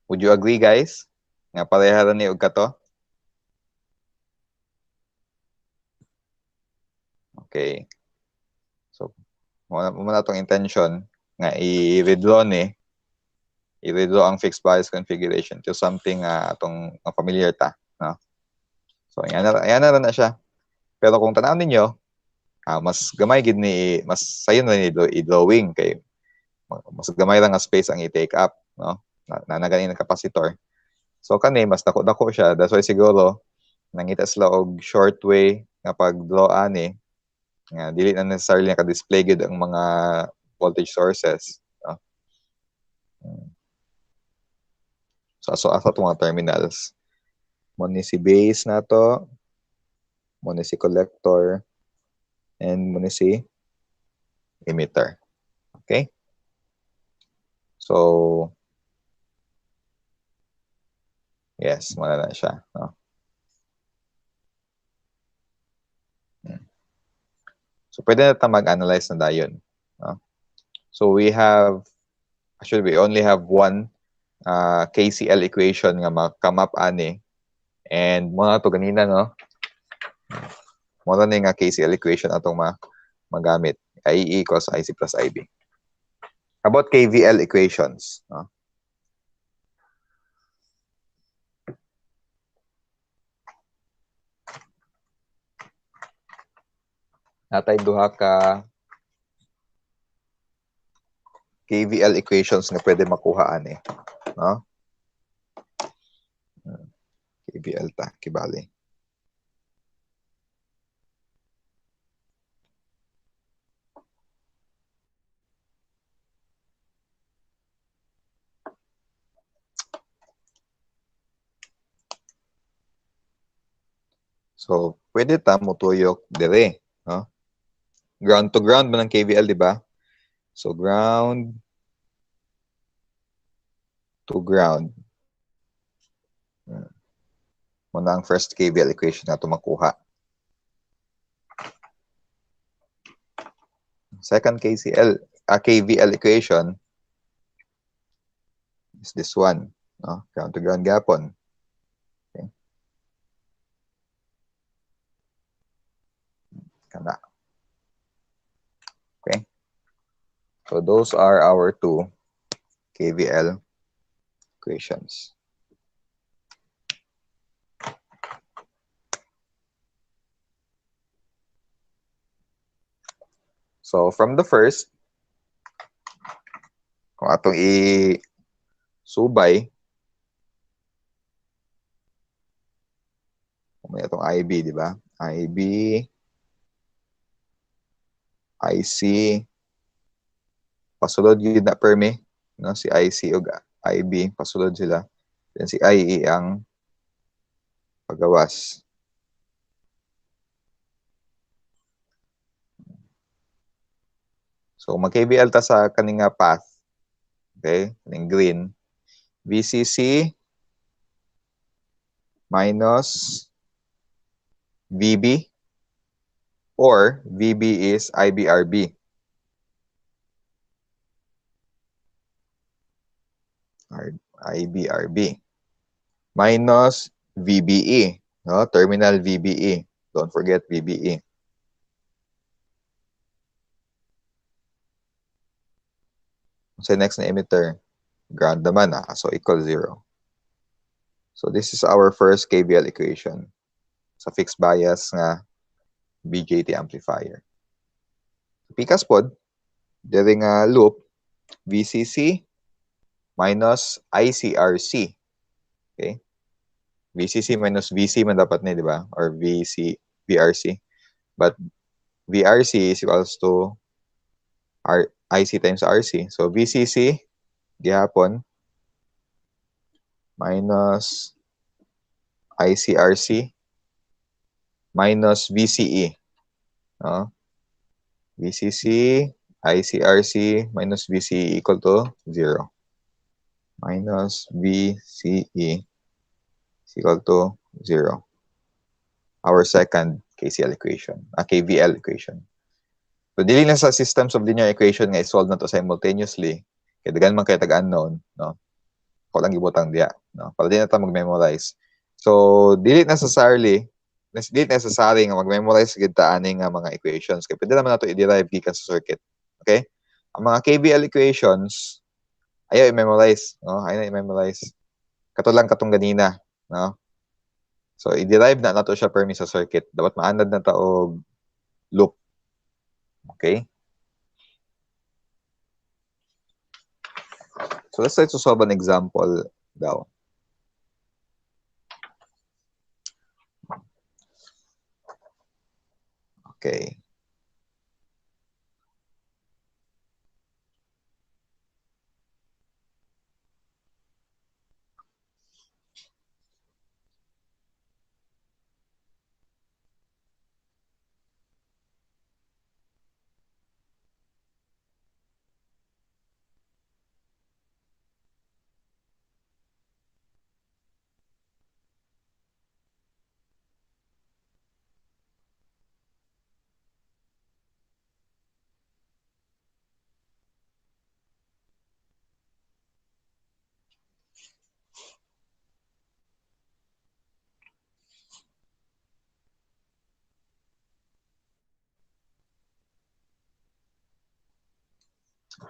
Would you agree, guys? Nga pareha ra ni og kato? Okay. So, muna itong intention nga i-redraw ang fixed bias configuration to something atong familiar ta. No? So, ayan na siya. Pero kung tanaw ninyo, mas gamay gid ni, mas sayo na ni i-drawing kay mas gamay lang nga space ang i-take up. No? Na ganing capacitor. So, kani, mas dako-dako siya. That's why siguro, nangita sila og short way nga pag-draw ani nga dili na necessarily naka-display gid ang mga voltage sources. No? So asa itong mga terminals. Muna si base na to, muna si collector, and muna si emitter. Okay? So, yes, muna na siya. No? So, pwede na tayo mag-analyze na dayon. No? So, we only have one KCL equation nga ma-come up ani. And muna to ganina, no? Muna na nga KCL equation atong magamit. IE equals IC plus IB. About KVL equations. No? Natay duha ka KVL equations nga pwede makuha ani. No? KVL ta, kibali. So, pwede ta mutuyok dire, no? Ground to ground man ang KVL, di ba? So, ground to ground. Muna ang first KVL equation na ito makuha. Second KVL equation is this one, no? Ground to ground gapon. Okay. Kana. Okay. So, those are our two KVL equations. So, from the first, kung atong i-subay, kung may atong IB, di ba? IB, IC, pasulod yun na permi, no? Si IC o IB, pasulod sila. Then si IE ang pagawas. So, mag-KVL ta sa kaning path. Okay? Kaning green. VCC minus VB or VB is IBRB. IBRB minus VBE, no? Terminal VBE. Don't forget VBE. So next na emitter, ground naman so equal 0. So this is our first KVL equation sa fixed bias nga BJT amplifier. Pikas pod, diri nga loop, VCC minus ICRC. Okay? VCC minus VC man dapat ni, di ba? Or VRC. But VRC is equals to IC times RC. So VCC, gihapon, minus ICRC, minus VCE. No? VCC ICRC minus VCE equal to 0. Minus VCE is equal to 0. Our second KCL equation, KVL equation. So, dili na sa systems of linear equation nga i-solve na to simultaneously. Kaya dagan man kaya tag-unknown, no? Ko lang ibutang diya, no? Para di na ta mag-memorize. So, dili necessary nga mag-memorize gid ta ani nga mga equations. Kaya pwede naman nato i-derive gikan sa circuit. Okay? Ang mga KVL equations, ayaw i-memorize, no? Ayaw na i-memorize. Kato lang katong ganina, no? So, i-derive na nato siya permi sa circuit. Dapat maanad na ta og loop. Okay? So, let's try to solve an example daw. Okay.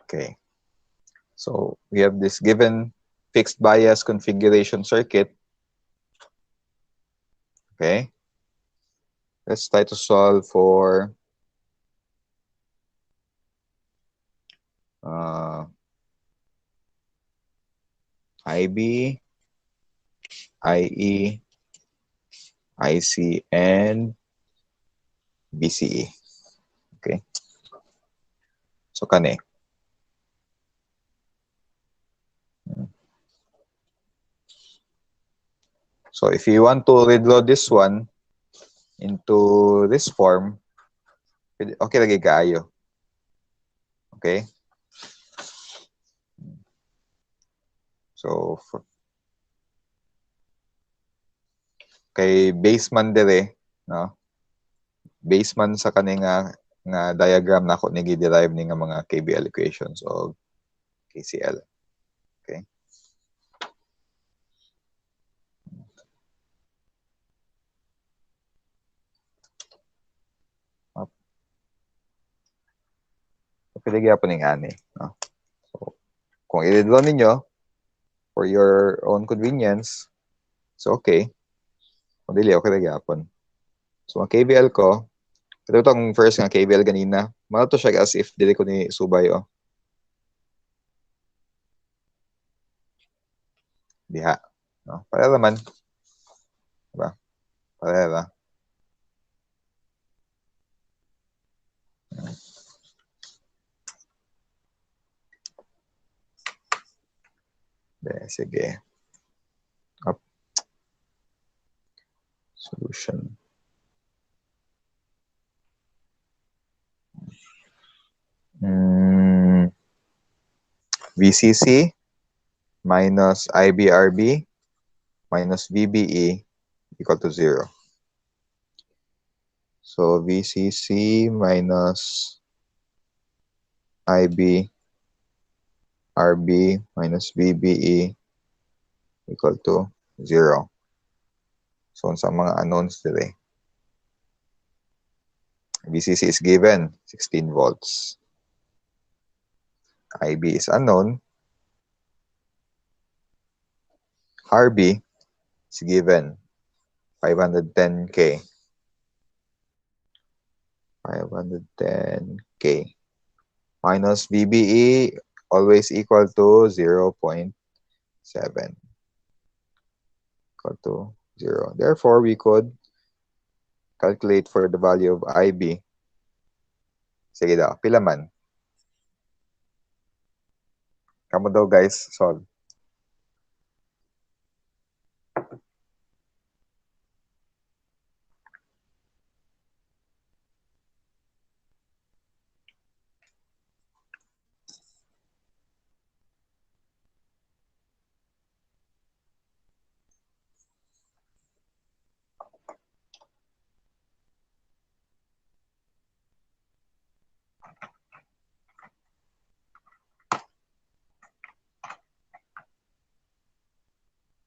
Okay. So, we have this given fixed bias configuration circuit. Okay. Let's try to solve for IB, IE, IC, and BCE. Okay. So, kani. So, if you want to redraw this one into this form, okay lagi kaayo. Okay? So, kay baseman dire, no? Baseman sa kani nga diagram na ako nigi-derive ni nga mga KVL equations o KCL. Okay? Pwede gyapon ning ani, no? So, kung i-draw ninyo for your own convenience, so okay. Kung dili, okay na gyapon. So, ang KVL ko, ito itong first nga KVL ganina, to siya as if dili ko ni subay, oh. Diha. No? Para naman. Diba? Para. Sige. Up. Solution. VCC minus IBRB minus VBE equal to 0. So, VCC minus IB RB minus VBE equal to 0. So, sa mga unknowns dire. VCC is given, 16 volts. IB is unknown. RB is given, 510K. 510K. Minus VBE always equal to 0.7. Equal to 0. Therefore, we could calculate for the value of IB. Sige daw, pila man? Kamo daw guys, solve.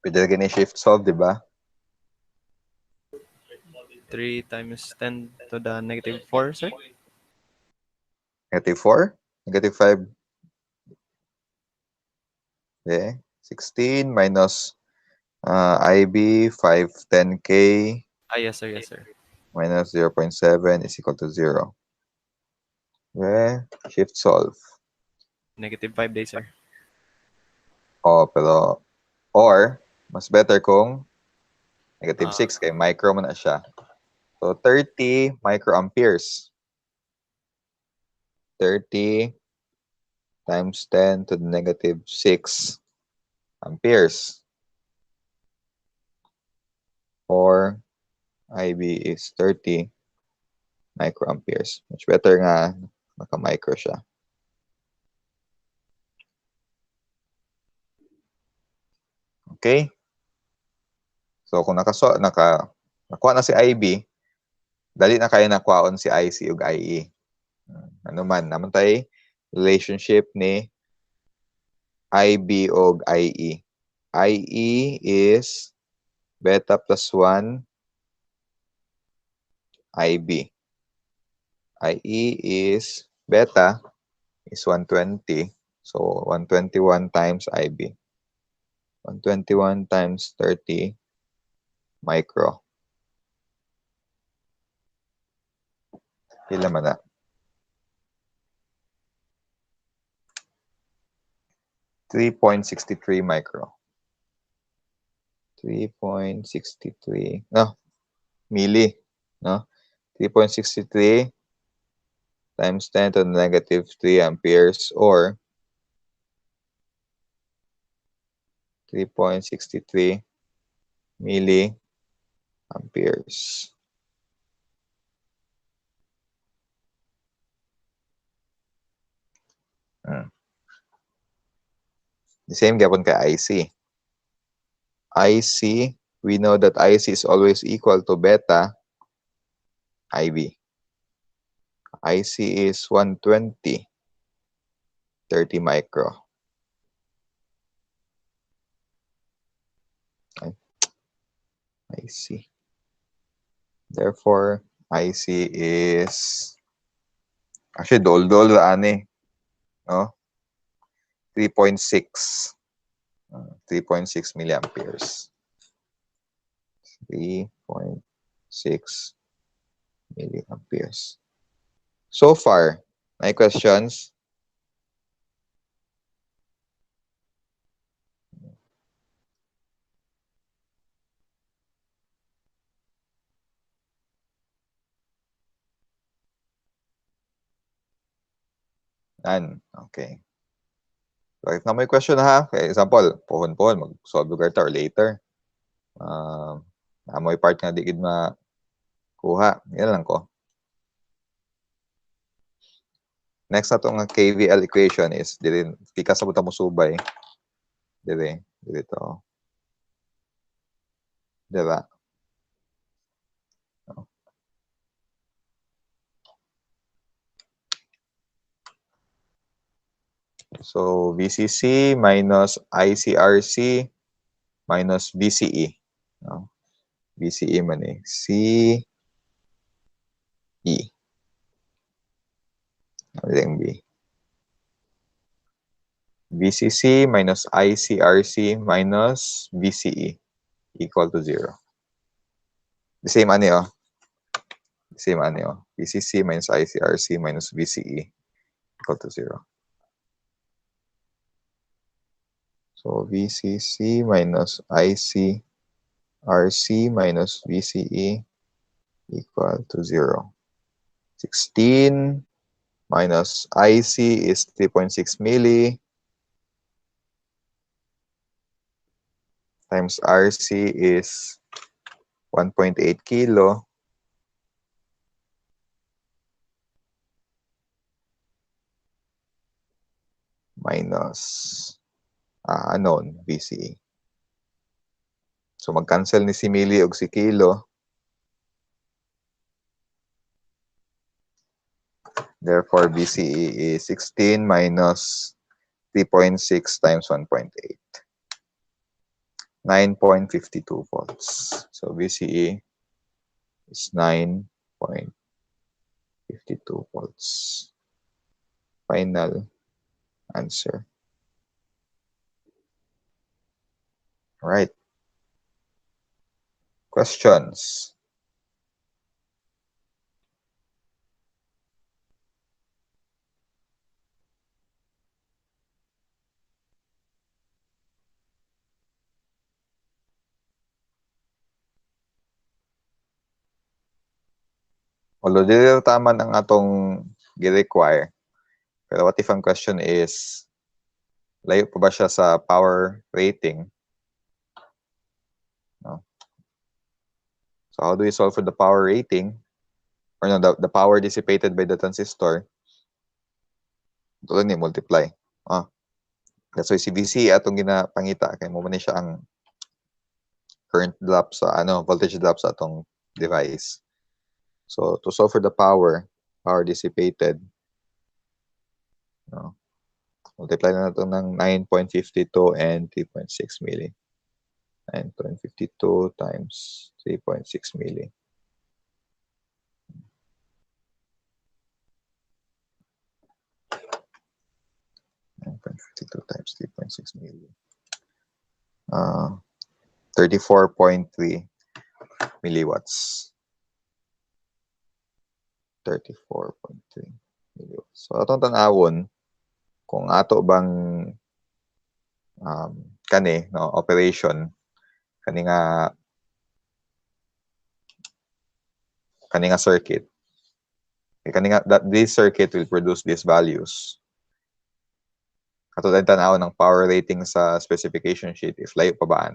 Pwede lagyan ni shift solve, di ba? 3 times 10 to the negative 4, sir? Negative 4, negative 5. Okay. 16 minus IB 510K Yes, sir. Yes, sir. minus 0.7 is equal to 0. Okay. Shift solve. Negative 5 days, sir. Pero, or, mas better kung negative Ah. 6, kay micro man na siya. So, 30 microamperes. 30 times 10 to the negative 6 amperes. Or, IB is 30 microamperes. Much better nga, naka-micro siya. Okay? So, kung nakuha na si IB, dali na kayo nakuhaon si IC ug IE. Ano man, naman tayo relationship ni IB ug IE. IE is beta plus 1 IB. IE is beta is 120. So, 121 times IB. 121 times 30 micro. Pila man na? .63 micro. 3.63. No, milli. No? 3.63 times 10 to the negative 3 amperes or 3.63 milliamperes. The same gapon kay IC. IC, we know that IC is always equal to beta IB. IC is 120, 30 micro. IC. Therefore, IC is actually dol-dol ani, no? 3.6. 3.6 milliamperes. 3.6 milliamperes. So far, my questions? None. Okay. So, if na may question ha, okay, example, pohon-pohon, mag-solve ka or later. Amoy part nga di gid makuha. Yan lang ko. Next na itong KVL equation is, pika sa buta mo subay. Dito. Diba? So, VCC minus ICRC minus BCE. No? BCE man eh. CE. Ang B. VCC minus ICRC minus BCE equal to 0. The same ano VCC minus ICRC minus BCE equal to 0. So, VCC minus ICRC minus BCE equal to 0. 16 minus IC is 3.6 milli times RC is 1.8 kilo minus unknown BCE. So, mag-cancel ni si milli o si kilo. Therefore, BCE is 16 minus 3.6 times 1.8. 9.52 volts. So VCE is 9.52 volts. Final answer. All right. Questions? Although dili tama ang atong gi-require. Pero what if ang question is, layo pa ba siya sa power rating? No. So how do we solve for the power rating? Or no, the power dissipated by the transistor? Tulad ni multiply. That's why si VC atong ginapangita kay mo man siya ang current drop sa voltage drop sa atong device. So to solve for the power dissipated, multiply na natin ng 9.52 and 3.6 milli. 9.52 times 3.6 milli. Times 3.6 milli. 34.3 milliwatts. 34.3 milliwatts. So atong tanawon kung ato bang operation kani nga circuit. That this circuit will produce these values. Katulad tanaw ng power rating sa specification sheet, if layo pa ba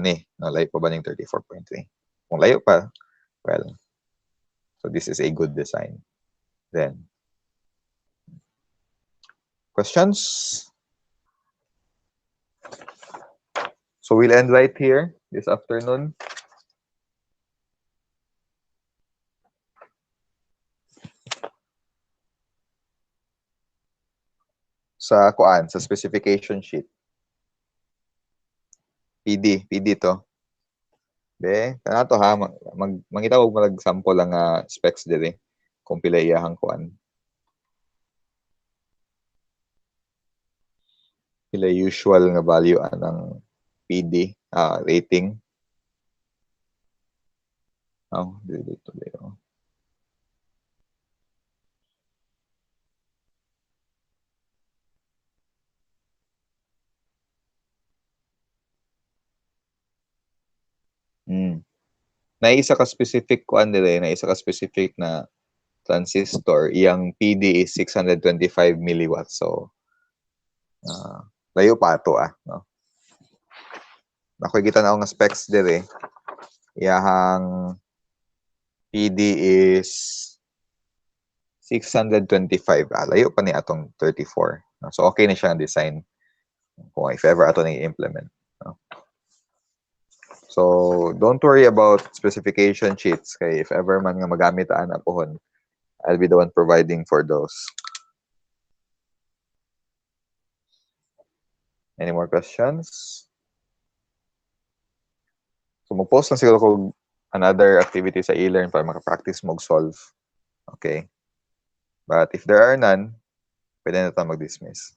ni 34.3. Kung layo pa, well, so this is a good design. Then, questions? So we'll end right here this afternoon. Sa specification sheet. PD to. Kanato ha, mangita og mag-sample lang specs diri kung pila iyahang kuan. Pila usual nga value anang PD rating. Dito. Naisa ka specific na transistor, iyang PD is 625 milliwatts. So layo pa ato no. Nakikita na ako nga specs dire. Iyahang PD is 625. Layo pa ni atong 34. So okay na siya ang design kung if ever ato nang i-implement. So don't worry about specification sheets kay if ever man nga magamit ana pohon, I'll be the one providing for those. Any more questions? So mag-post lang siguro kung another activity sa e-learn para makapractice mo solve. Okay? But if there are none, pwede na tayo mag-dismiss.